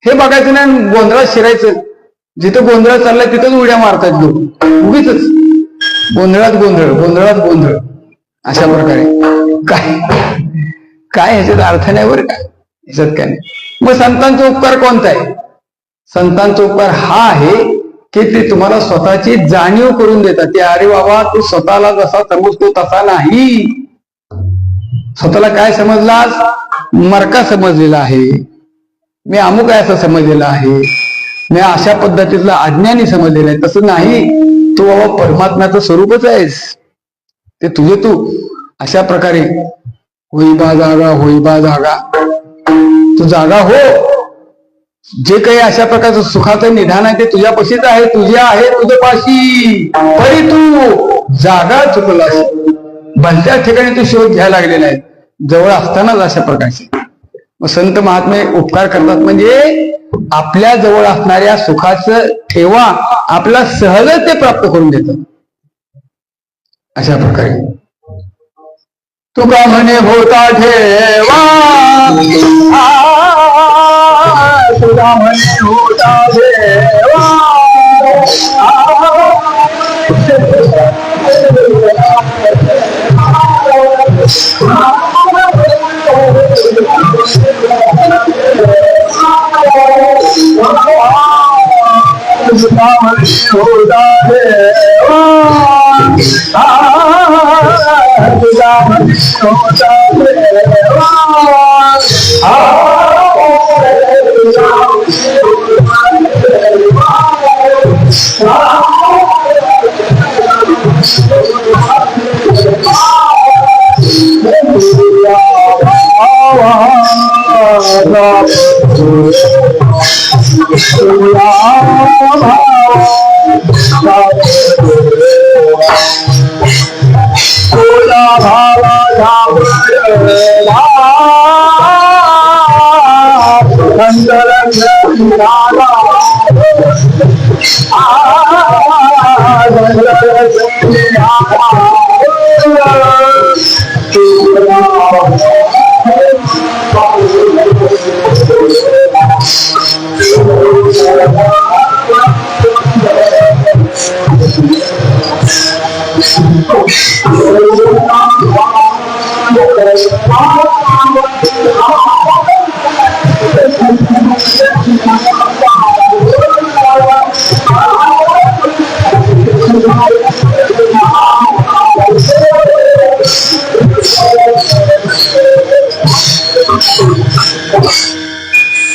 Speaker 1: हे बघायचं नाही, गोंधळात शिरायचं. जिथं गोंधळ चाललाय तिथंच उड्या मारतात लोक. उगीच गोंधळात गोंधळ, गोंधळात गोंधळ. अशा प्रकारे काय ह्याच्यात अर्थ नाही बरं का, ह्याच्यात काय नाही. मग संतांचा उपकार कोणता आहे? संतांचा उपकार हा आहे की ते तुम्हाला स्वतःची जाणीव करून देतात. ते अरे बाबा तू स्वतःला जसा समजतो तसा नाही. स्वतःला काय समजलास? मरका समजलेला आहे, मी अमुक आहे असं समजलेलं आहे, मी अशा पद्धतीतला अज्ञानी समजलेला आहे. तसं नाही, तू बाबा परमात्म्याचं स्वरूपच आहेस. ते तुझे तू अशा प्रकारे होईबा जागा, होईबा जागा, तू जागा हो. जे काही अशा प्रकारचं सुखाचं निधान आहे ते तुझ्यापाशीच आहे, तुझे आहे तुझ्यापाशी. तरी तू जागा चुकलास, भलत्या ठिकाणी तू शोध घ्यायला लागलेला आहे, जवळ असतानाच अशा प्रकारचे. मग संत महात्मे उपकार करतात म्हणजे आपल्या जवळ असणाऱ्या सुखाचं ठेवा आपला सहजच ते प्राप्त करून देतात. अशा प्रकारे तुका म्हणे होता ठेवा तुझा म्हणे होता देवा तुझा म्हणे होता देवा तुझा म्हणे होता देवा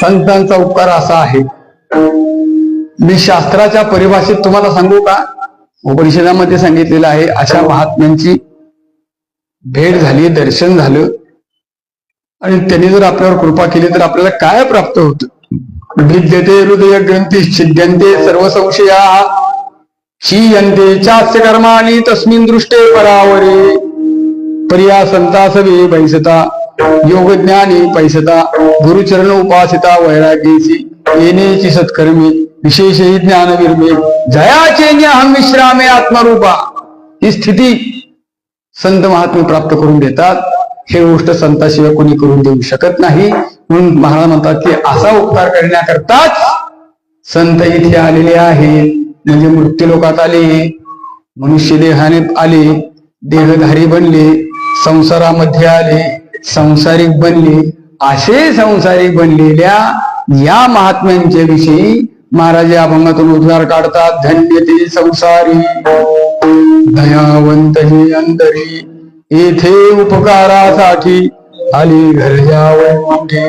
Speaker 1: संतांचा उपकार असा आहे. मी शास्त्राच्या परिभाषेत तुम्हाला सांगू का? उपनिषदामध्ये सांगितलेलं आहे अशा महात्म्यांची भेट झाली, दर्शन झालं आणि त्यांनी जर आपल्यावर कृपा केली तर आपल्याला काय प्राप्त होतं? विद्यते हृदय ग्रंथी छिद्यन्ते सर्व संशया क्षीयन्ते चास्य कर्माणि तस्मिन् दृष्टे परावरे पर्या संता सवे बैसता योग ज्ञानी पैसता गुरुचरण उपासिता वैराग्येसी येनेची सत्कर्मी विशेषही ज्ञान विरमे जयाचे हम विश्रामे आत्मरूपा. ही स्थिती संत महात्मे प्राप्त करून देतात. हे गोष्ट संताशिवाय कोणी करून देऊ शकत नाही. म्हणून महाराज म्हणतात की असा उपकार करण्याकरताच संत इथे आलेले आहेत. म्हणजे मृत्यू लोकात आले, मनुष्य देहाने आले, देहधारी बनले, संसारामध्ये आले, संसारिक बनले. असे संसारिक बनलेल्या या महात्म्यांच्या विषयी महाराज या अभंगातून उद्गार काढतात. धन्य ते संसारी दयावंत हे अंतरी येथे उपकारासाठी आली घरच्या मोठी.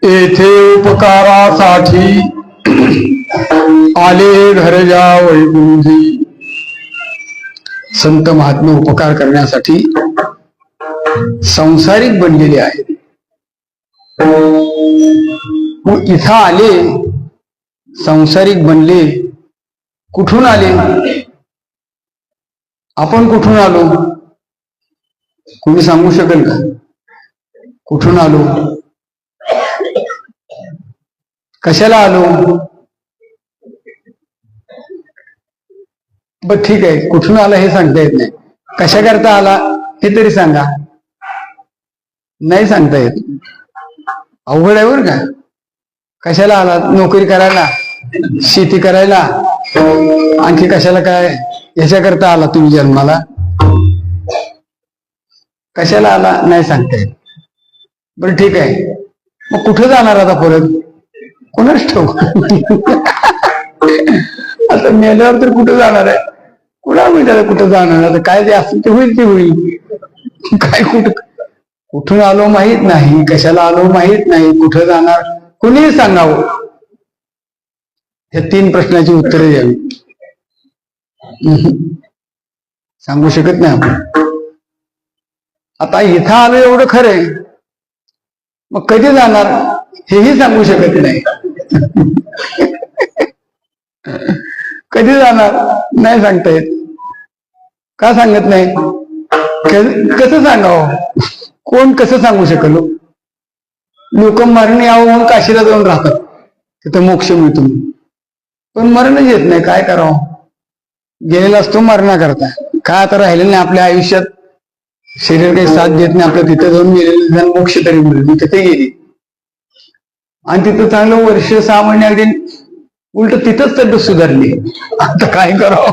Speaker 1: येथे उपकारासाठी आले घरजा वैगुंजी. संत महात्मे उपकार करण्यासाठी संसारिक बनलेले आहेत. मग इथं आले, संसारिक बनले, कुठून आले? आपण कुठून आलो? कोणी सांगू शकेल का? कुठून आलो? कशाला आलो? बर ठीक आहे, कुठून आला हे सांगता येत नाही. कशा करता आला हे तरी सांगा. नाही सांगता येत. अवघड आहे बरं का. कशाला आला? नोकरी करायला, शेती करायला, आणखी कशाला काय याच्याकरता आला तुम्ही जन्माला? कशाला आला नाही सांगता येत. बरं ठीक आहे, मग कुठं जाणार आता परत? कोणाच ठाऊक. आता मेल्यावर तर कुठं जाणार आहे? कुणा माहिती कुठं जाणार? आता काय जे असेल ते होईल, ते होईल. काय कुठून आलो माहित नाही, कशाला आलो माहित नाही, कुठं जाणार कुणीही सांगावं. या 3 प्रश्नाची उत्तरे द्यावी. सांगू शकत नाही आपण. आता इथं आलो एवढं खरंय, मग कधी जाणार हेही सांगू शकत नाही. कधी जाणार नाही सांगता येत. का सांगत नाही? कसं सांगावं? कोण कसं सांगू शकलो? लोक मरण यावं म्हणून काशीला जाऊन राहतात, तिथं मोक्ष मिळतो, पण मरणच येत नाही. काय करावं? गेलेला असतो मरणाकरता. काय आता राहिलेलं नाही आपल्या आयुष्यात. शरीर काही साथ देत नाही आपलं. तिथे जाऊन गेलेलं जण मोक्ष तरी मिळेल. तिथे गेली आणि तिथं चांगलं वर्ष 6 महिने अगदी उलट तिथंच तब्येत सुधारली. आता काय करावं?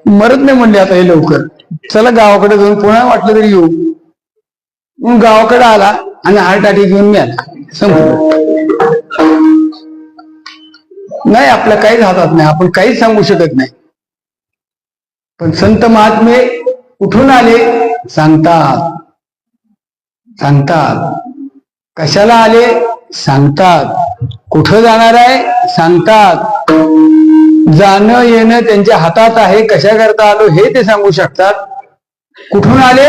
Speaker 1: मरत नाही म्हणले आता हे लवकर. चला गावाकडे जाऊन पुन्हा वाटलं तरी येऊ. मग गावाकडे आला आणि हार्ट अटॅक घेऊन मिळाला. संपलं. नाही, आपल्या काहीच हातात नाही. आपण काहीच सांगू शकत नाही. पण संत महात्मे कुठून आले सांगतात. कशाला आले सांगतात. कुठं जाणार आहे सांगतात. जाणं येणं त्यांच्या हातात आहे. कशा करता आलो हे ते सांगू शकतात. कुठून आले?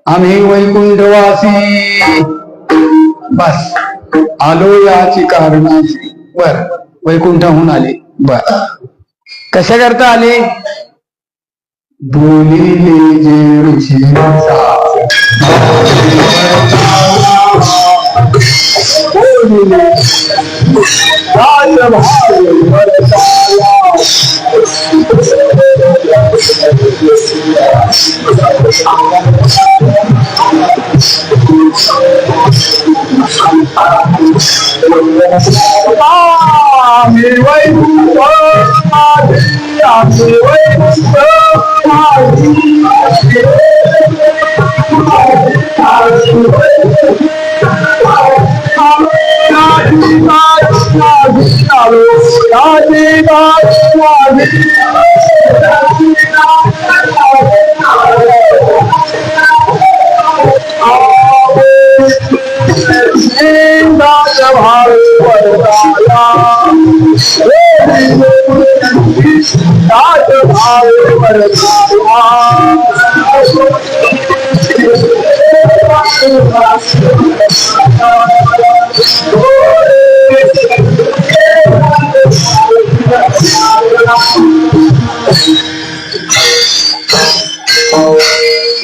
Speaker 1: आम्ही वैकुंठवासी. बस आलो याची कारणाची. बर, वैकुंठाहून आले. बर, कशा करता आले? बोलिले जे ऋषी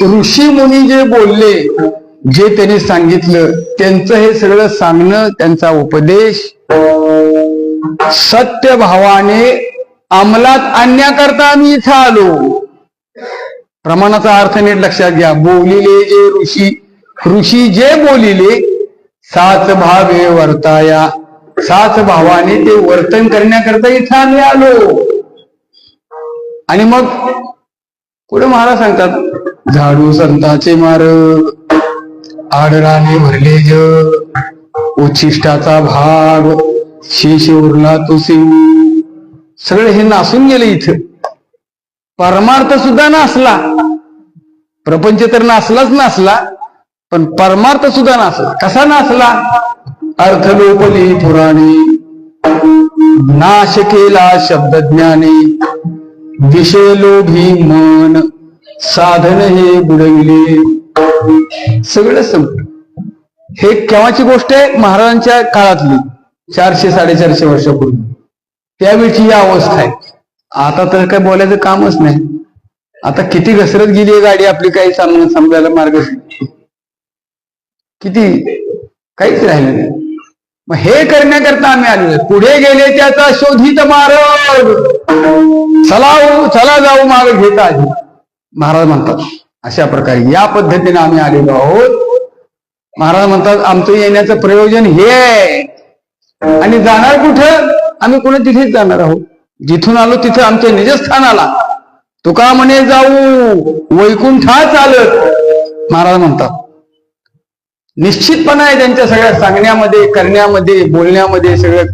Speaker 1: ऋषी मुनी जे बोलले, जे त्यांनी सांगितलं, त्यांचं हे सगळं सांगणं, त्यांचा उपदेश सत्य भावाने अंमलात आणण्याकरता आम्ही इथं आलो. प्रमाणाचा अर्थ नीट लक्षात घ्या. बोलिले जे ऋषी जे बोलिले, साच भावे वर्ताया, साच भावाने ते वर्तन करण्याकरता इथं आम्ही आलो. आणि मग पुढे महाराज सांगतात, झाडू संताचे मार, आडराने भरले जग, उच्छिष्टाचा भाग, शेष उरला तुसी. सगळे हे नासून गेले इथं. परमार्थ सुद्धा नासला. प्रपंच तर नासला, पण परमार्थ सुद्धा नासला. कसा नासला? अर्थ लोपली पुराणी, नाश केला शब्दज्ञाने, विषय लोभी मन, साधन हे बुडविले. सगळं संपलं. हे केव्हाची गोष्ट आहे? महाराजांच्या काळातली, 400-450 वर्षापूर्वी. त्यावेळची ही अवस्था आहे. आता तर काय बोलायचं कामच नाही. आता किती घसरत गेली आहे गाडी आपली, काही समजायला मार्ग किती, काहीच राहिलं नाही. मग हे करण्याकरता आम्ही आलेलो. पुढे गेले त्याचा शोधित मार्ग, चला जाऊ माग घेता आधी, महाराज म्हणतात. अशा प्रकारे या पद्धतीने आम्ही आलेलो आहोत. महाराज म्हणतात आमचं येण्याचं प्रयोजन हे आहे. आणि जाणार कुठं? आम्ही पुन्हा तिथेच जाणार आहोत. जिथून आलो तिथं आमचं निजस्थान आला. तुका म्हणे जाऊ वैकुंठा चालत, महाराज म्हणतात. निश्चितपणा आहे त्यांच्या सगळ्या सांगण्यामध्ये, करण्यामध्ये, बोलण्यामध्ये सगळं.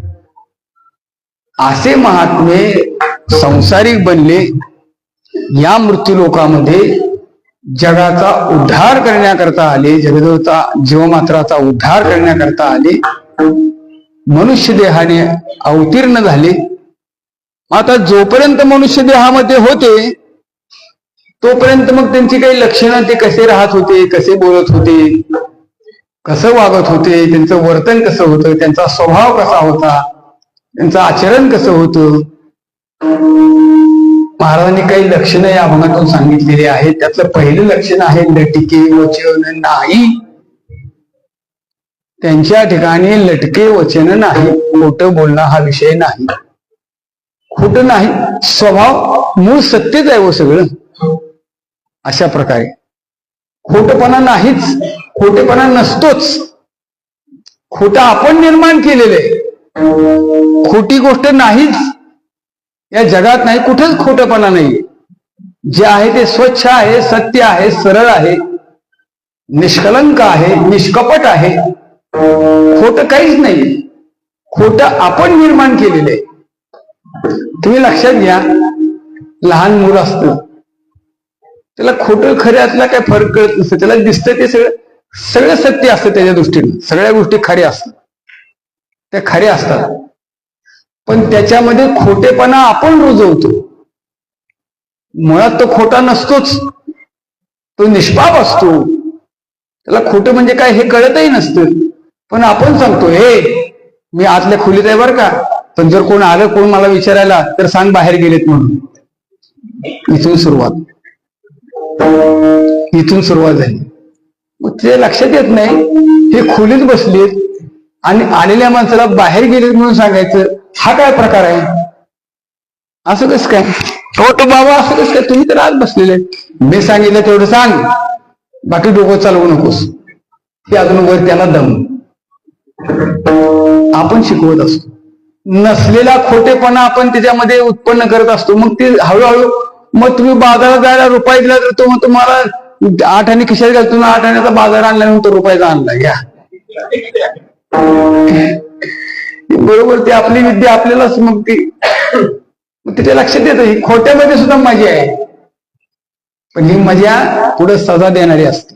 Speaker 1: असे महात्मे संसारिक बनले. या मृत्यूलोकामध्ये जगाचा उद्धार करण्याकरता आले, जगदेवता जीवमात्राचा उद्धार करण्याकरता आले. मनुष्य देहाने अवतीर्ण झाले. आता जोपर्यंत मनुष्य देहामध्ये होते तोपर्यंत मग त्यांची काही लक्षणं, ते कसे राहत होते, कसे बोलत होते, कसं वागत होते, त्यांचं वर्तन कसं होतं, त्यांचा स्वभाव कसा होता, त्यांचं आचरण कसं होतं, महाराजांनी काही लक्षणं या अभंगातून सांगितलेली आहेत. त्यातलं पहिलं लक्षण आहे लटके वचन नाही. त्यांच्या ठिकाणी लटके वचन नाही, खोटं बोलणं हा विषय नाही. खोटं नाही, स्वभाव मूळ सत्यच आहे व सगळं. अशा प्रकारे खोटपणा नाहीच, खोटेपणा नसतोच. खोटं आपण निर्माण केलेलं आहे. खोटी गोष्ट नाहीच या जगात, नाही कुठेच खोटपणा नाही. जे आहे ते स्वच्छ आहे, सत्य आहे, सरळ आहे, निष्कलंक आहे, निष्कपट आहे. खोट काहीच नाही. खोट आपण निर्माण केलेलं आहे. तुम्ही लक्षात घ्या, लहान मुलं असतं त्याला खोटं खऱ्यातला काय फरक कळत नसतं. त्याला दिसतं ते सगळं सत्य असतं त्याच्या दृष्टीने. सगळ्या गोष्टी खऱ्या असतात, त्या खऱ्या असतात. पण त्याच्यामध्ये खोटेपणा आपण रुजवतो. मुळात तो खोटा नसतोच, तो निष्पाप असतो. त्याला खोटं म्हणजे काय हे कळतही नसतं. पण आपण सांगतो हे मी आतल्या खोलीत आहे बरं का, पण जर कोण आलं, कोण मला विचारायला, तर सांग बाहेर गेलेत म्हणून. इथून सुरुवात झाली. मग ते लक्षात येत नाही हे खोलीत बसलेत आणि आलेल्या माणसाला बाहेर गेलेत म्हणून सांगायचं. हा काय प्रकार आहे? असं कसं काय? हो तो बाबा असं कसं काय? तुम्ही तर आज बसलेले. मी सांगितलं तेवढं सांग, बाकी डोकं चालवू नकोस. हे अजून वर त्याला दम आपण शिकवत असतो. नसलेला खोटेपणा आपण त्याच्यामध्ये उत्पन्न करत असतो. मग ते हळूहळू, मग तुम्ही बाजारात जायला रुपये दिला तर तो तुम्हाला 8 आणे खिशात घालतो, 8 आण्याचा बाजार आणल्यानंतर रुपयाचा आणला घ्या. बरोबर, ते आपली विद्या आपल्यालाच मग तिथे लक्षात येतं ही खोट्यामध्ये सुद्धा मजा आहे. पण ही मजा पुढे सजा देणारी असते.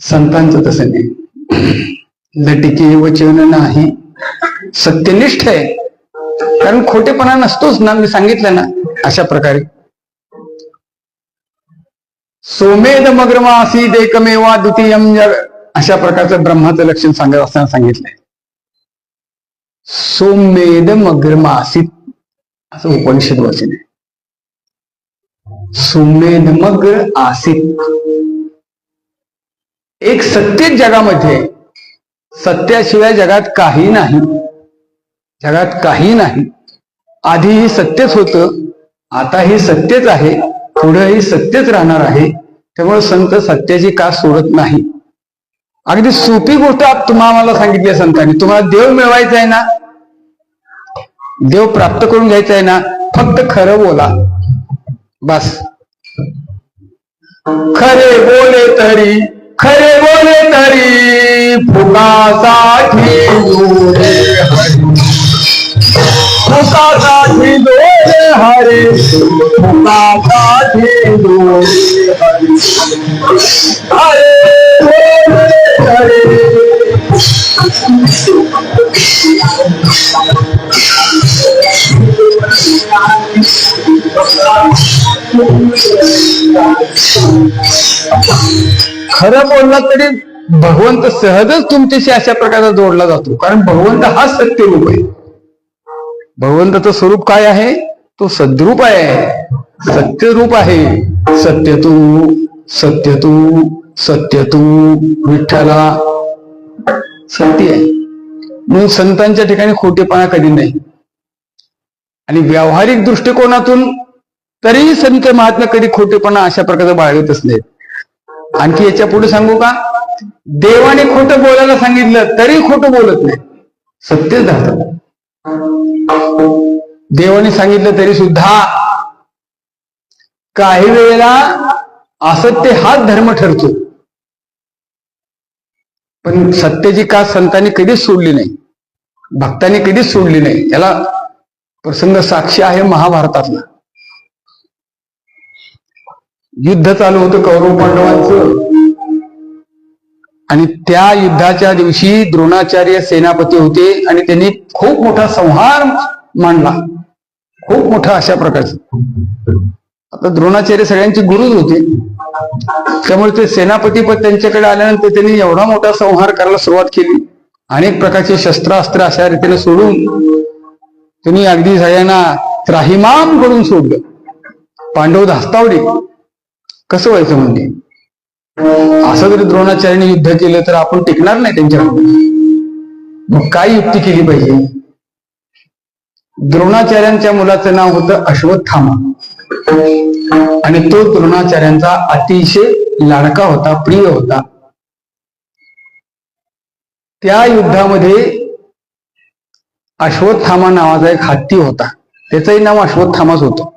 Speaker 1: संतांचं तसं नाही. लटके वचन नाही, सत्यनिष्ठ आहे. कारण खोटेपणा नसतोच ना, मी सांगितलं ना. अशा प्रकारे सोमेध मग्रमासी एकमेवा द्वितीयम जग, अशा प्रकारचं ब्रह्माचं लक्षण सांगत असताना सांगितलंय. सोमेध मग्रमासी असं उपनिषद वचन आहे. सोमेध मग्र आसित, एक सत्य जगामध्ये, सत्याशिवाय जगात काही नाही. जगात काही नाही. आधीही सत्यच होतं, आताही सत्यच आहे, पुढेही सत्यच राहणार आहे. त्यामुळे संत सत्याची का सोडत नाही. अगदी सोपी गोष्ट तुम्हाला सांगितली संतांनी. तुम्हाला देव मिळवायचा आहे ना, देव प्राप्त करून घ्यायचा आहे ना, फक्त खरं बोला बस. खरे बोले तरी, खरे बोले तरी फुकासाठी दोरे हरी, फुकासाठी दोरे हरी, फुकासाठी दोरे हरी. खरे बोले तरी खरं बोलला तरी भगवंत सहजच तुमच्याशी अशा प्रकारे जोडला जातो. कारण भगवंत हा सत्य रूप आहे. भगवंताचं स्वरूप काय आहे? तो सद्रूप आहे, सत्य रूप आहे. सत्य तू, सत्य तू, सत्य तू, विठ्ठला सत्य आहे. म्हणून संतांच्या ठिकाणी खोटेपणा कधी नाही. आणि व्यावहारिक दृष्टिकोनातून तरी संत महात्मा कधी खोटेपणा अशा प्रकारचा बाळगतच नाहीत. आणखी याच्या पुढे सांगू का, देवाने खोटं बोलायला सांगितलं तरी खोटं बोलत नाही, सत्यच धरतात. देवाने सांगितलं तरी सुद्धा काही वेळेला असत्य हाच धर्म ठरतो, पण सत्याची का संतांनी कधीच सोडली नाही, भक्तांनी कधीच सोडली नाही. याला प्रसंग साक्षी आहे महाभारतातला. युद्ध चालू होतं कौरव पांडवांचं, आणि त्या युद्धाच्या दिवशी द्रोणाचार्य सेनापती होते आणि त्यांनी खूप मोठा संहार मांडला, खूप मोठा अशा प्रकारचा. आता द्रोणाचार्य सगळ्यांचे गुरुच होते, त्यामुळे ते सेनापती पद त्यांच्याकडे आल्यानंतर त्यांनी एवढा मोठा संहार करायला सुरुवात केली. अनेक प्रकारचे शस्त्रास्त्र अशा रीतीने सोडून त्यांनी अगदी सगळ्यांना त्राहिमाम करून सोडलं. पांडव धास्तावले, कसं व्हायचं म्हणजे. असं जरी द्रोणाचार्याने युद्ध केलं तर आपण टिकणार नाही त्यांच्याकडे. मग काय युक्ती केली पाहिजे. द्रोणाचार्यांच्या मुलाचं नाव होतं अश्वत्थामा, आणि तो द्रोणाचार्यांचा अतिशय लाडका होता, प्रिय होता. त्या युद्धामध्ये अश्वत्थामा नावाचा एक हत्ती होता, त्याचंही नाव अश्वत्थामाच होतं.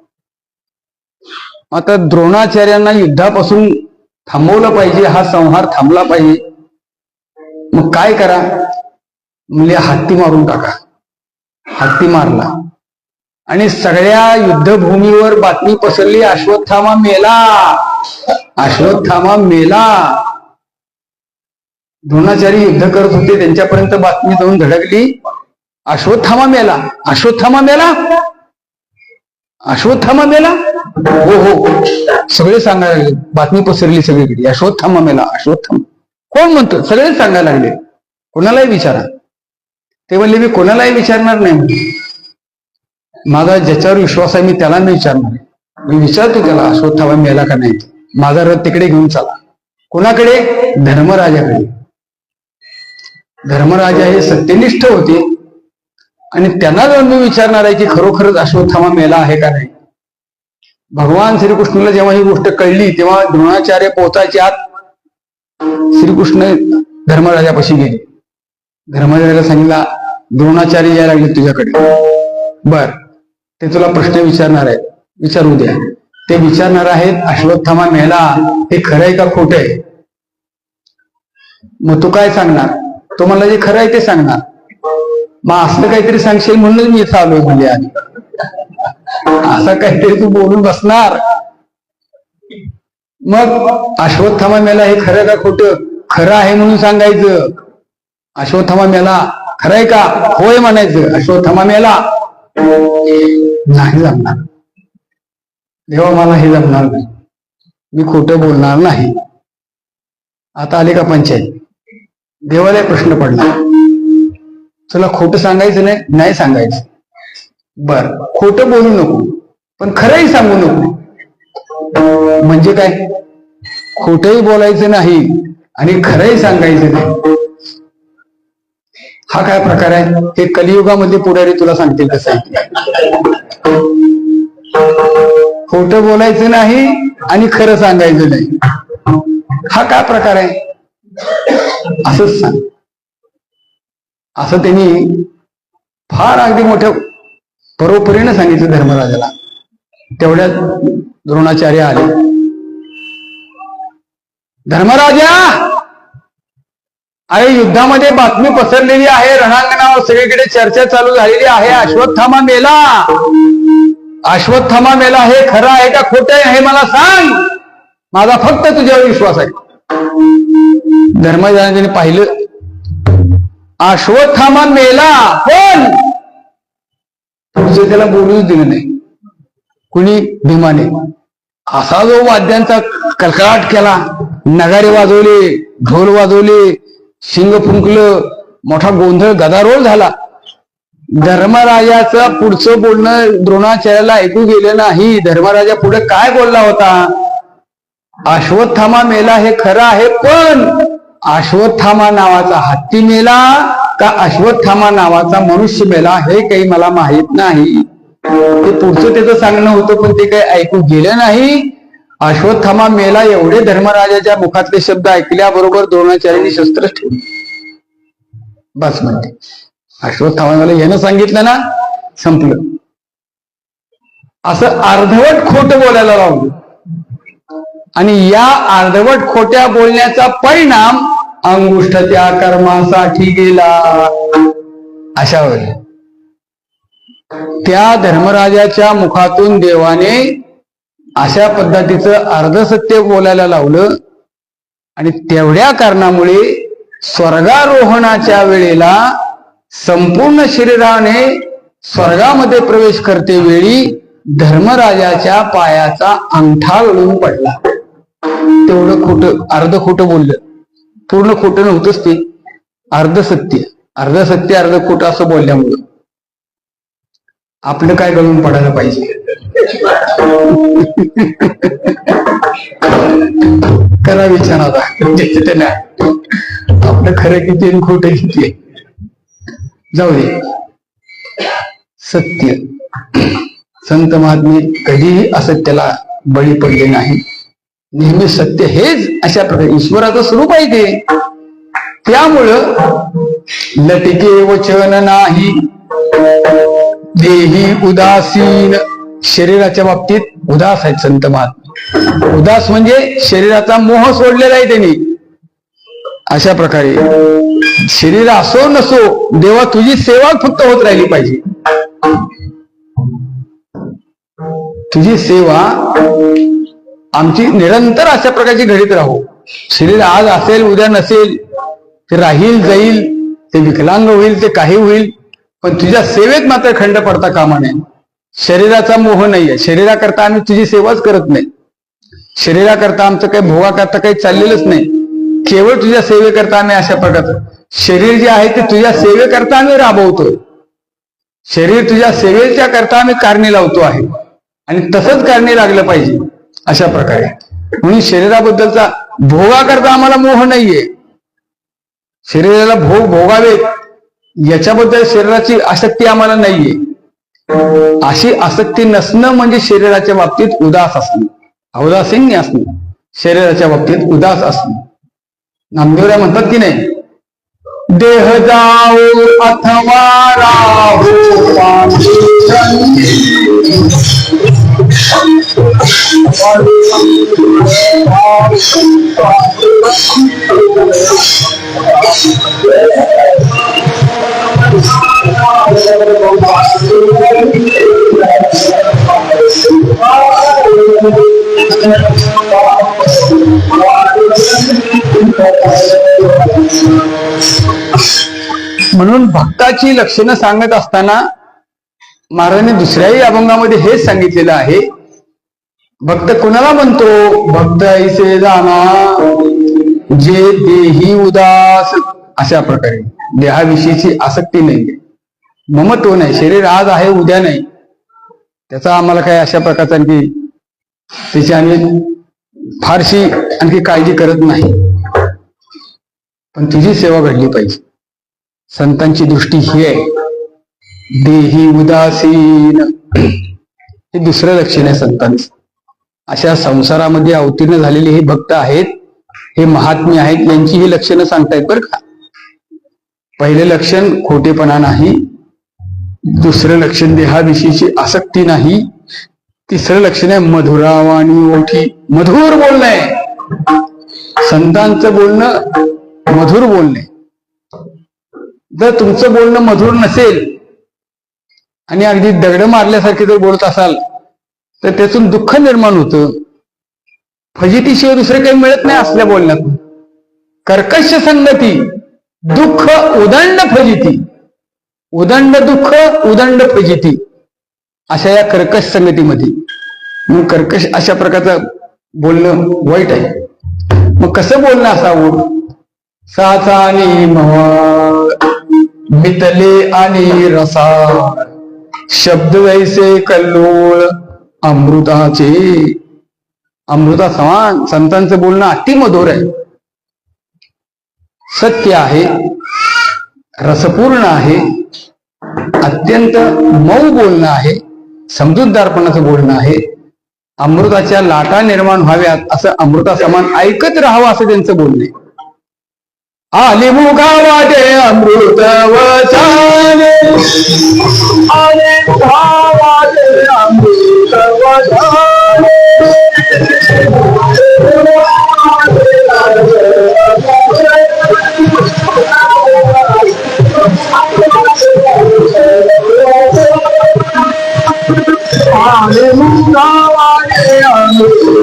Speaker 1: आता द्रोणाचार्यांना युद्धापासून थांबवलं पाहिजे, हा संहार थांबला पाहिजे. मग काय करा, म्हणजे हत्ती मारून टाका. हत्ती मारला आणि सगळ्या युद्धभूमीवर बातमी पसरली, अश्वत्थामा मेला, अश्वत्थामा मेला. द्रोणाचार्य युद्ध करत होते, त्यांच्यापर्यंत बातमी जाऊन धडकली, अश्वत्थामा मेला, अश्वत्थामा मेला, अश्वत्थामा मेला. हो हो, सगळे सांगायला लागले, बातमी पसरली सगळीकडे, अश्वत्थामा मेला, अश्वत्थामा. कोण म्हणतो, सगळे सांगायला लागले, कोणालाही विचारा. ते म्हणले मी कोणालाही विचारणार नाही, माझा ज्याच्यावर विश्वास आहे मी त्याला नाही विचारणार. मी विचारतो त्याला अश्वत्थामा मेला का नाही. माझा रथ तिकडे घेऊन चला. कोणाकडे, धर्मराजाकडे. धर्मराजा हे सत्यनिष्ठ होते आणि त्यांना जाऊन मी विचारणार आहे की खरोखरच अश्वत्थामा मेला आहे का नाही. भगवान श्रीकृष्णाला जेव्हा ही गोष्ट कळली तेव्हा द्रोणाचार्य पोहोचायच्या आत श्रीकृष्ण धर्मराजापाशी गेले. धर्मराजाला सांगितला, द्रोणाचार्य यायला लागले तुझ्याकडे, बर ते तुला प्रश्न विचारणार आहेत, विचारू द्या. ते विचारणार आहेत अश्वत्थामा मेला हे खरं आहे का खोटं आहे. मग तू काय सांगणार. तो मला जे खरं आहे ते सांगणार. मग असलं काहीतरी सांगशील म्हणून मी इथं आलोय म्हणजे, आधी असं काहीतरी तू बोलून बसणार. मग अश्वत्थामा मेला हे खरं का खोटं. खरं आहे म्हणून सांगायचं, अश्वत्थामा मेला खरं आहे का, होय म्हणायचं. अश्वत्थामा मेला नाही जमणार, देवा मला हे जमणार नाही, मी खोटं बोलणार नाही. आता आले का पंचायत. देवाला प्रश्न पडला, तुला खोटं सांगायचं नाही, नाही सांगायचं. बर, खोटं बोलू नको पण खरंही सांगू नको. म्हणजे काय, खोटंही बोलायचं नाही आणि खरंही सांगायचं नाही. हा काय प्रकार आहे. हे कलियुगामध्ये पुढारी तुला सांगतील कसं आहे. खोटं बोलायचं नाही आणि खरं सांगायचं नाही, हा काय प्रकार आहे. असंच सांग. असं त्यांनी फार अगदी मोठ्या परोपरीने सांगितलं धर्मराजाला. तेवढ्यात द्रोणाचार्य आले. धर्मराजा, अरे युद्धामध्ये बातमी पसरलेली आहे, रणांगणावर सगळीकडे चर्चा चालू झालेली आहे, अश्वत्थामा मेला, अश्वत्थामा मेला हे खरं आहे का खोटं आहे हे मला सांग, माझा फक्त तुझ्यावर विश्वास आहे. धर्मराजाने पाहिलं, अश्वत्थामा मेला, पण पुढचं त्याला बोलूच दिलं नाही कुणी. भीमाने असा जो वाद्यांचा कलकलाट केला, नगारे वाजवले, ढोल वाजवले, शिंग फुंकलं, मोठा गोंधळ गदारोळ झाला. धर्मराजाचं पुढचं बोलणं द्रोणाचार्याला ऐकू गेलं नाही. धर्मराजा पुढे काय बोलला होता, अश्वत्थामा मेला हे खरं आहे, पण अश्वत्थामा नावाचा हत्ती मेला का अश्वत्थामा नावाचा मनुष्य मेला हे काही मला माहित नाही. ते पुढचं त्याचं सांगणं होतं पण ते काही ऐकू गेलं नाही. अश्वत्थामा मेला एवढे धर्मराजाच्या मुखातले शब्द ऐकल्याबरोबर द्रोणाचार्यांनी शस्त्र ठेवले. बस म्हणते अश्वत्थामाला यानं सांगितलं ना, संपलं. असं अर्धवट खोट बोलायला लावलं आणि या अर्धवट खोट्या बोलण्याचा परिणाम अंगुष्ठ त्या कर्मासाठी गेला. अशा वेळेला त्या धर्मराजाच्या मुखातून देवाने अशा पद्धतीचं अर्धसत्य बोलायला लावलं आणि तेवढ्या कारणामुळे स्वर्गारोहणाच्या वेळेला संपूर्ण शरीराने स्वर्गामध्ये प्रवेश करते वेळी धर्मराजाच्या पायाचा अंगठा गळून पडला. तेवढं खोटं, अर्ध खोटं बोललं. पूर्ण खोटं नव्हतंच ते, अर्धसत्य अर्ध खोटं असं बोलल्यामुळं आपलं काय गळून पडायला पाहिजे. करा विचार आता, आपलं खरं किती आणि खोटं किती आहे. जाऊ दे. सत्य, संत महात्मे कधीही असत्याला बळी पडले नाही. नेहमी सत्य हेच अशा प्रकारे ईश्वराचं स्वरूप आहे ते. त्यामुळं लटके वचन नाही देही उदासीन. शरीराच्या बाबतीत उदास आहेत संत महात्मे. उदास म्हणजे शरीराचा मोह सोडलेला आहे त्यांनी. अशा प्रकारे शरीर असो नसो देवा तुझी सेवा फक्त होत राहिली पाहिजे. तुझी सेवा आमची निरंतर अशा प्रकारची घडीत राहू. शरीर आज असेल उद्या नसेल, ते राहील जाईल, ते विकलांग होईल, ते काही होईल, पण तुझ्या सेवेत मात्र खंड पडता कामा नये. शरीराचा मोह नाहीये. शरीराकरता आम्ही तुझी सेवाच करत नाही. शरीराकरता आमचं काही भोगाकरता काही चाललेलंच नाही. केवळ तुझ्या सेवेकरता आम्ही अशा प्रकारचं शरीर जे आहे ते तुझ्या सेवेकरता आम्ही राबवतोय. शरीर तुझ्या सेवेच्या करता आम्ही कारणी लावतो आहे आणि तसंच कारणी लागलं पाहिजे अशा प्रकारे. म्हणून शरीराबद्दलचा भोगाकरता आम्हाला मोह नाहीये. शरीराला भोग भोगावेत याच्याबद्दल शरीराची आसक्ती आम्हाला नाहीये. अशी आसक्ती नसणं म्हणजे शरीराच्या बाबतीत उदास असणं, औदासीन्य असणं, शरीराच्या बाबतीत उदास असणं. नामदेवराय म्हणतात की नाही, देह जाऊ अथवा राहू म्हणून भक्ताची लक्षणं सांगत असताना महाराजांनी दुसऱ्याही अभंगामध्ये हेच सांगितलेलं आहे. भक्त कोणाला म्हणतो? भक्त ऐसे जाना जे देही उदास. अशा प्रकारे देहाविषयीची आसक्ती नाही, ममत्व नाही. शरीर आज आहे उद्या नाही, त्याचा आम्हाला काही अशा प्रकारचा आणखी त्याची आम्ही फारशी आणखी काळजी करत नाही. पण तुझी सेवा घडली पाहिजे. संतांची दृष्टी ही आहे, देही उदासीन. हे दुसरं लक्षण आहे संतांचं. अशा संसारामध्ये अवतीर्ण झालेले हे भक्त आहेत, हे महात्मे आहेत, यांची ही लक्षणं सांगतायत बरं का. पहिले लक्षण खोटेपणा नाही, दुसरं लक्षण देहाविषयीची आसक्ती नाही, तिसरं लक्षण आहे मधुरावाणी ओठी. मधुर बोलणं आहे संतांचं बोलणं, मधुर बोलणे. जर तुमचं बोलणं मधुर नसेल आणि अगदी दगड मारल्यासारखे जर बोलत असाल तर त्यातून दुःख निर्माण होतं. फजितीशिवाय दुसरं काही मिळत नाही असल्या बोलण्यात. कर्कश संगती दुःख उदंड फजिती. उदंड दुःख उदंड फजिती अशा या कर्कश संगतीमध्ये. मग कर्कश अशा प्रकारचं बोलणं वाईट आहे. मग कसं बोलणं असावं? साचा आणि मवा मितले आणि रसा शब्द वैसे कल्लोळ अमृताचे. अमृता समान संतांचं बोलणं अति मधुर आहे, सत्य आहे. रसपूर्ण आहे, अत्यंत मऊ बोलणं आहे, समजूतदारपणाचं बोलणं आहे. अमृताच्या लाटा निर्माण व्हाव्यात असं अमृता समान ऐकत राहावं असं त्यांचं बोलणे. आले मुखा वाटे अमृत वचने, आले मुखा वाटे अमृत वचने. आले मुखा वाटे अमृत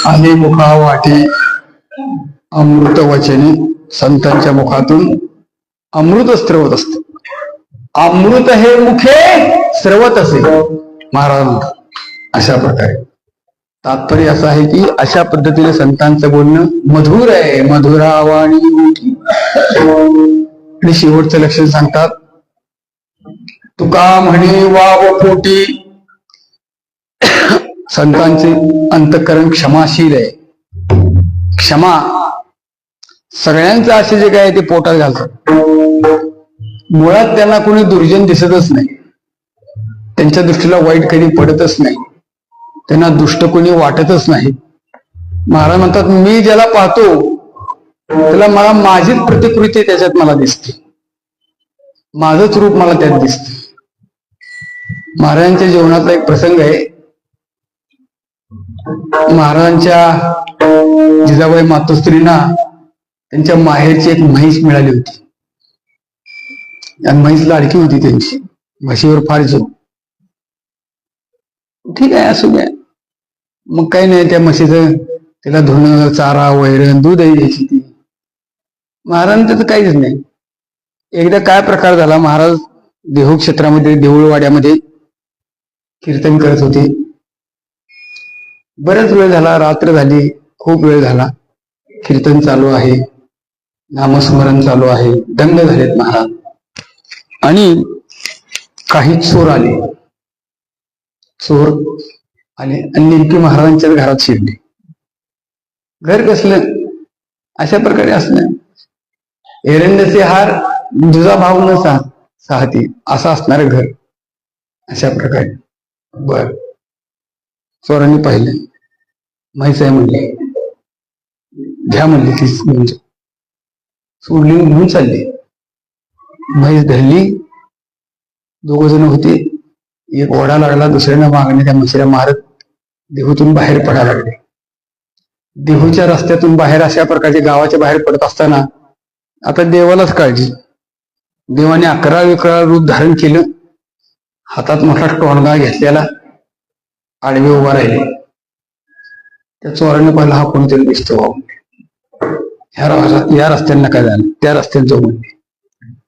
Speaker 1: आले मुखा वाटे अमृत वचने. संतांच्या मुखातून अमृत स्रवत असत. अमृत हे मुखे स्रवत असे महाराज म्हणतात. अशा प्रकारे तात्पर्य असं आहे की अशा पद्धतीने संतांचं बोलणं मधुर आहे, मधुरावाणी. आणि शेवटचं लक्षण सांगतात, तुका म्हणे वाव पोटी. संतांचे अंतःकरण क्षमाशील आहे. क्षमा सगळ्यांचं असे जे काय ते पोटात घालतात. मुळात त्यांना कोणी दुर्जन दिसतच नाही, त्यांच्या दृष्टीला वाईट कधी पडतच नाही, त्यांना दुष्ट कोणी वाटतच नाही. महाराज म्हणतात, मी ज्याला पाहतो त्याला मला माझीच प्रतिकृती त्याच्यात मला दिसते, माझंच रूप मला त्यात दिसते. महाराजांच्या जीवनातला एक प्रसंग आहे. महाराजांच्या जिजाबाई मातोश्रींना त्यांच्या माहेरची एक म्हैस मिळाली होती. आणि म्हैस लाडकी होती त्यांची, म्हशीवर फार जीव. ठीक आहे, असू द्या. मग काही नाही, त्या म्हशीचं तिला धुणं, चारा, वैरण, दूधही द्यायची ती. महाराज त्याचं काहीच नाही. एकदा काय प्रकार झाला, महाराज देहू क्षेत्रामध्ये देऊळवाड्यामध्ये कीर्तन करत होते. बराच वेळ झाला, रात्र झाली, खूप वेळ झाला. कीर्तन चालू आहे, नामस्मरण चालू आहे, दंग झालेत महाराज. आणि काही चोर आले आणि नेमकी महाराजांच्याच घरात शिरले. घर कसलं अशा प्रकारे असलं, एरंडचे हार दुजा भाव न साहती असं असणारं घर, अशा प्रकारे. बर, चोरांनी पाहिलं, म्हैस आहे म्हणले, घ्या म्हणले ती म्हणजे सोडली, घेऊन चालली. म्हैस धरली. दोघ जण होते, एक ओढा लागला, दुसऱ्यानं मागणे त्या म्हशीला मारत देहूतून बाहेर पडायला लागले. देहूच्या रस्त्यातून बाहेर अशा प्रकारचे गावाच्या बाहेर पडत असताना आता देवालाच काळजी. देवाने 11 रूप धारण केलं, हातात मोठा टोणगा घेतलेला, आडवे उभा राहिले. त्या चोराने पहिला हा कोणतरी दिसतो या रस्त्यानं काय झालं, त्या रस्त्यात जाऊ म्हणले,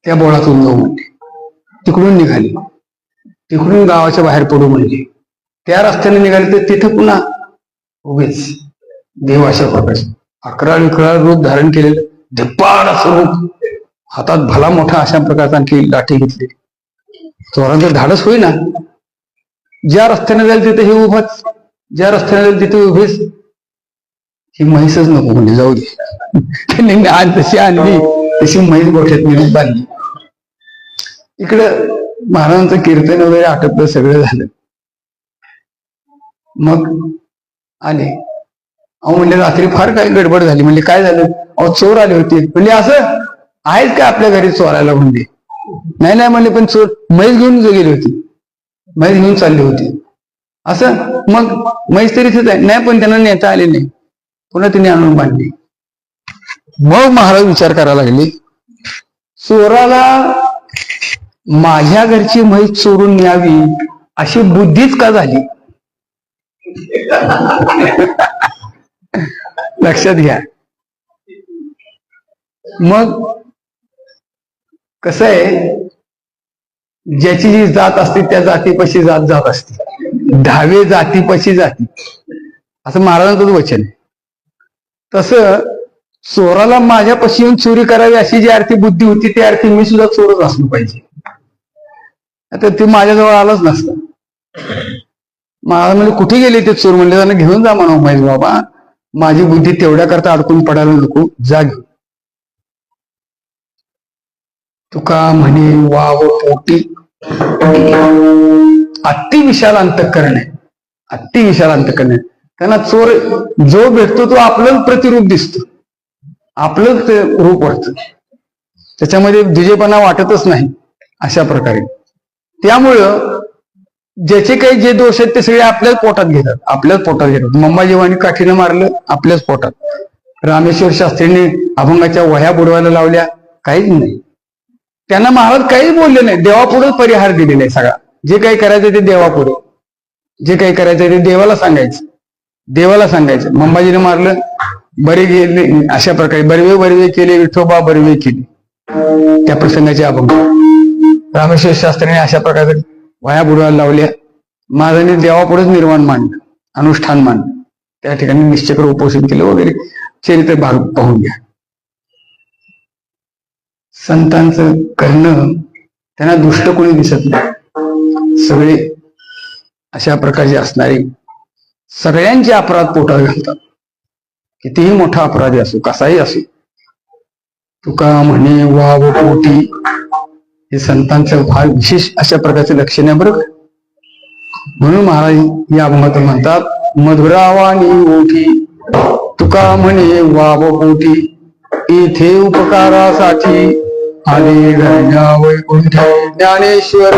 Speaker 1: त्या बोळातून जाऊ म्हणले, तिकडून निघाले, तिकडून गावाच्या बाहेर पडू म्हणजे त्या रस्त्याने निघाले. तर तिथं पुन्हा उभेच देव अशा प्रकारचे 11 रूप धारण केलेलं, धिप्पाड असं रूप, हातात भला मोठा अशा प्रकारचा आणखी लाठी घेतली. चोरांचं धाडस होईना. ज्या रस्त्याने जाईल तिथे हे उभाच, ज्या रस्त्याने जाईल तिथे उभेच. ही म्हैसच नको म्हणजे जाऊ दे. त्यांनी तशी आणली, तशी म्हैस गोठ्यात नेऊन बांधली. इकडं महाराजांचं कीर्तन वगैरे आटपलं, सगळं झालं. मग आले. अहो म्हणले रात्री फार काय गडबड झाली. म्हणजे काय झालं? अहो चोर आले होते. म्हणजे असं आहेच का आपल्या घरी चोरायला? म्हणले नाही नाही म्हणले, पण चोर म्हैस घेऊन गेली होती, म्हैस घेऊन चालली होती. असं मग म्हैस तरी तिथे नाही, पण त्यांना नेता आले नाही. पुन्हा तिने आणून बांधली. मग महाराज विचार करायला लागले, चोराला माझ्या घरची म्हैस चोरून न्यावी अशी बुद्धीच का झाली? लक्षात घ्या. मग कसं आहे, ज्याची जी जात असते त्या जातीपाशी जात जात असते. धावे जातीपाशी जाती, असं महाराजांचं वचन आहे. तसं चोराला माझ्यापाशी येऊन चोरी करावी अशी जी आर्थिक बुद्धी होती, त्या अर्थी मी सुद्धा चोरच असलो पाहिजे. आता ते माझ्याजवळ आलंच नसतं. महाराज म्हणजे कुठे गेले ते चोर? म्हणले त्यांना घेऊन जा म्हणा म्हैस. बाबा माझी बुद्धी तेवढ्या करता अडकून पडायला नको, जा घेऊन. तुका म्हणे वाव पोटी अति विशाल अंतःकरण आहे, अति विशाल अंतःकरण आहे. त्यांना चोर जो भेटतो तो आपलंच प्रतिरूप दिसतो, आपलंच रूप वाटतं, त्याच्यामध्ये द्विजेपणा वाटतच नाही अशा प्रकारे. त्यामुळं ज्याचे काही जे दोष आहेत ते सगळे आपल्याच पोटात घेतात, आपल्याच पोटात घेतात. मंबाजीवानी काठीनं मारलं आपल्याच पोटात. रामेश्वर शास्त्रींनी अभंगाच्या वह्या बुडवायला लावल्या, काहीच नाही. त्यांना महाराज काहीच बोलले नाही, देवापुढेच परिहार दिलेला आहे सगळा. जे काही करायचं ते देवापुढे, जे काही करायचं ते देवाला सांगायचं, देवाला सांगायचं. मंबाजीने मारलं, बरे गेले अशा प्रकारे, बरवे बरवे केले विठोबा बरवे केले, त्या प्रसंगाचे अभंग. रामेश्वर शास्त्रीने अशा प्रकारे वह्या बुडवायला लावल्या. महाराजांनी देवापुढेच निर्माण मांडलं, अनुष्ठान मांडलं, त्या ठिकाणी निश्चक्र उपोषण केलं वगैरे. चरित्र भाग पाहून घ्या. संतांचं करणं त्यांना दुष्ट कोणी दिसत नाही. सगळे अशा प्रकारचे असणारे सगळ्यांचे अपराध पोटात घालतात, कितीही मोठा अपराधी असो, कसाही असो. तुका म्हणे वाव पोटी, हे संतांचं फार विशेष अशा प्रकारचे लक्षण आहे बरं. म्हणून महाराज या अभंगातून म्हणतात, मधुरावानी ओठी तुका म्हणे वाव पोटी, इथे उपकारासाठी आले घरण्या वैकुंठ ज्ञानेश्वर.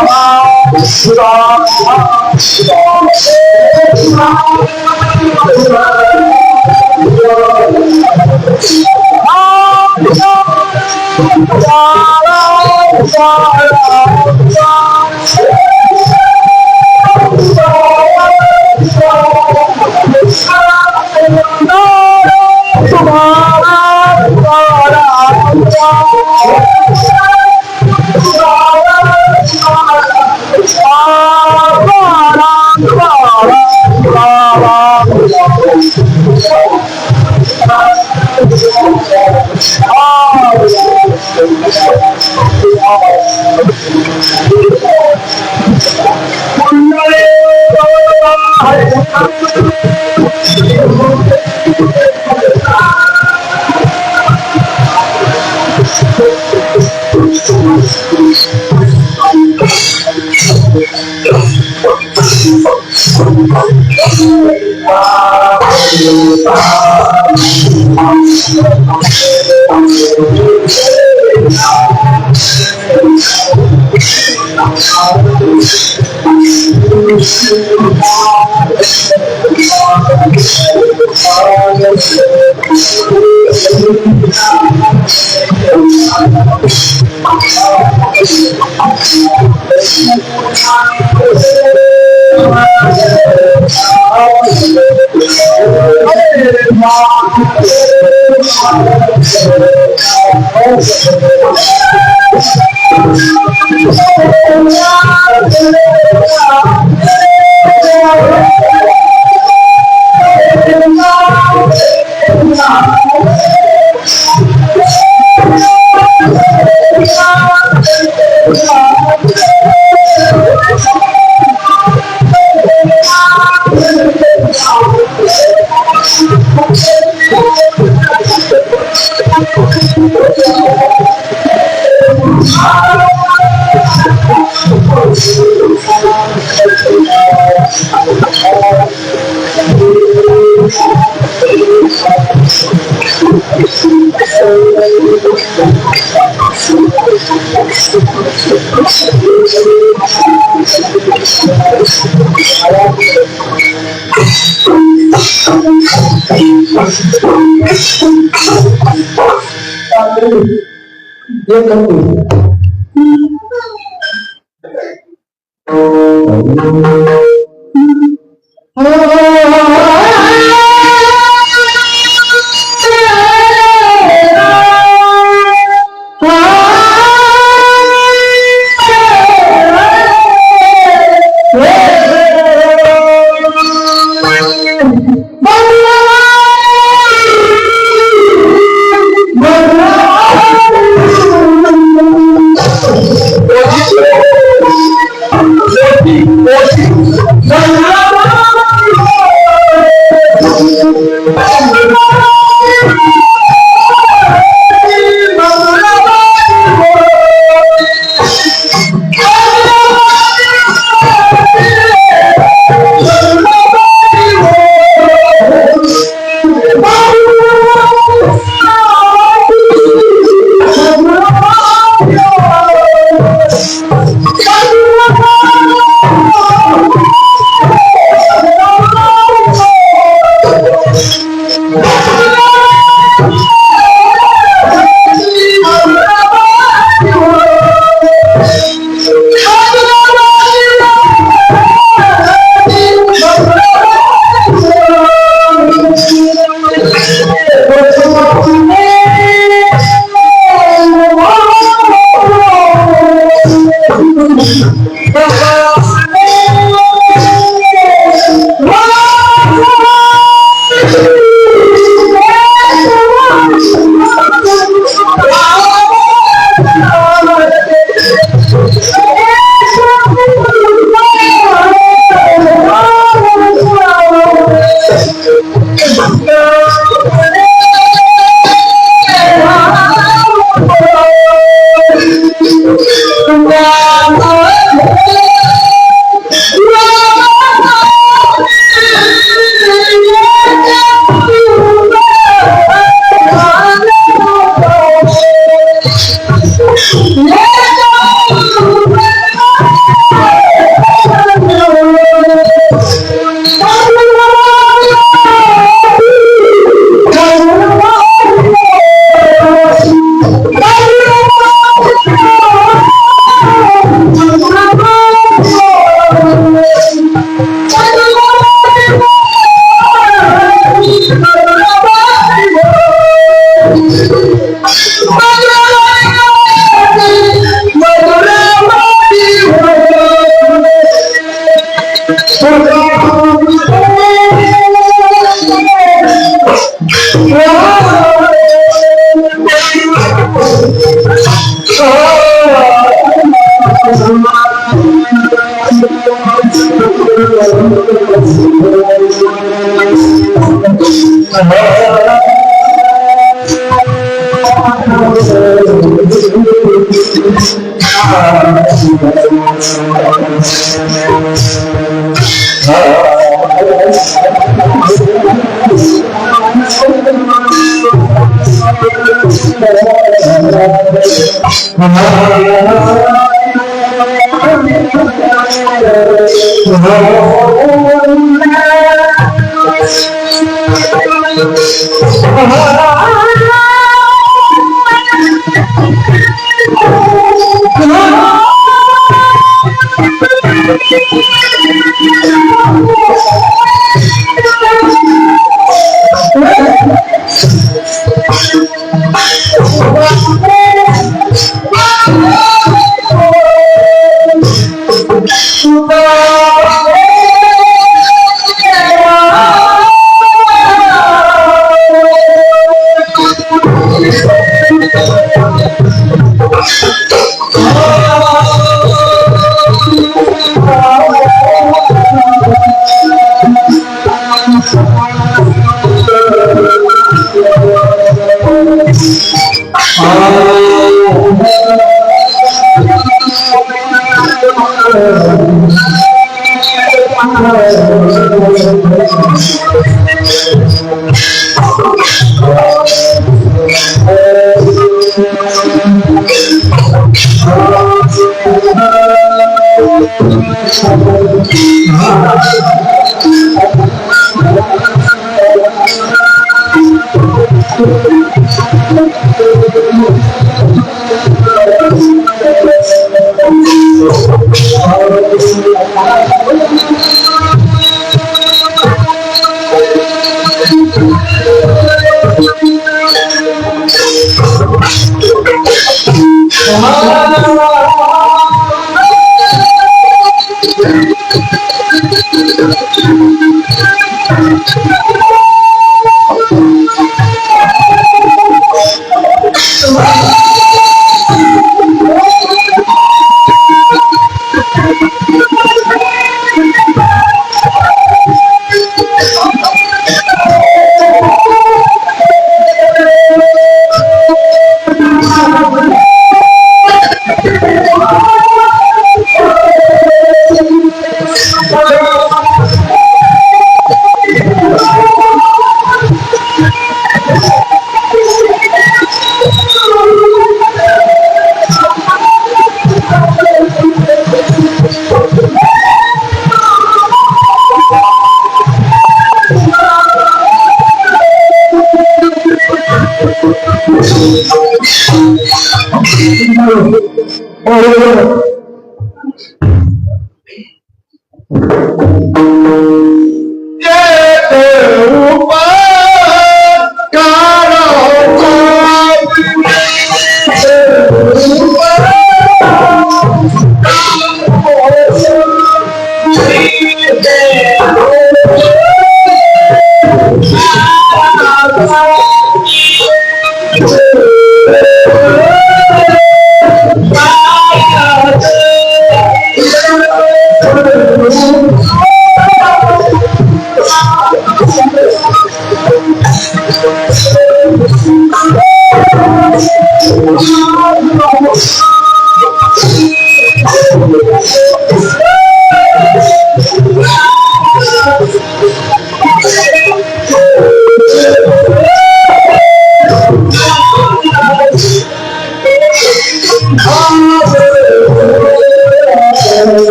Speaker 2: Bye.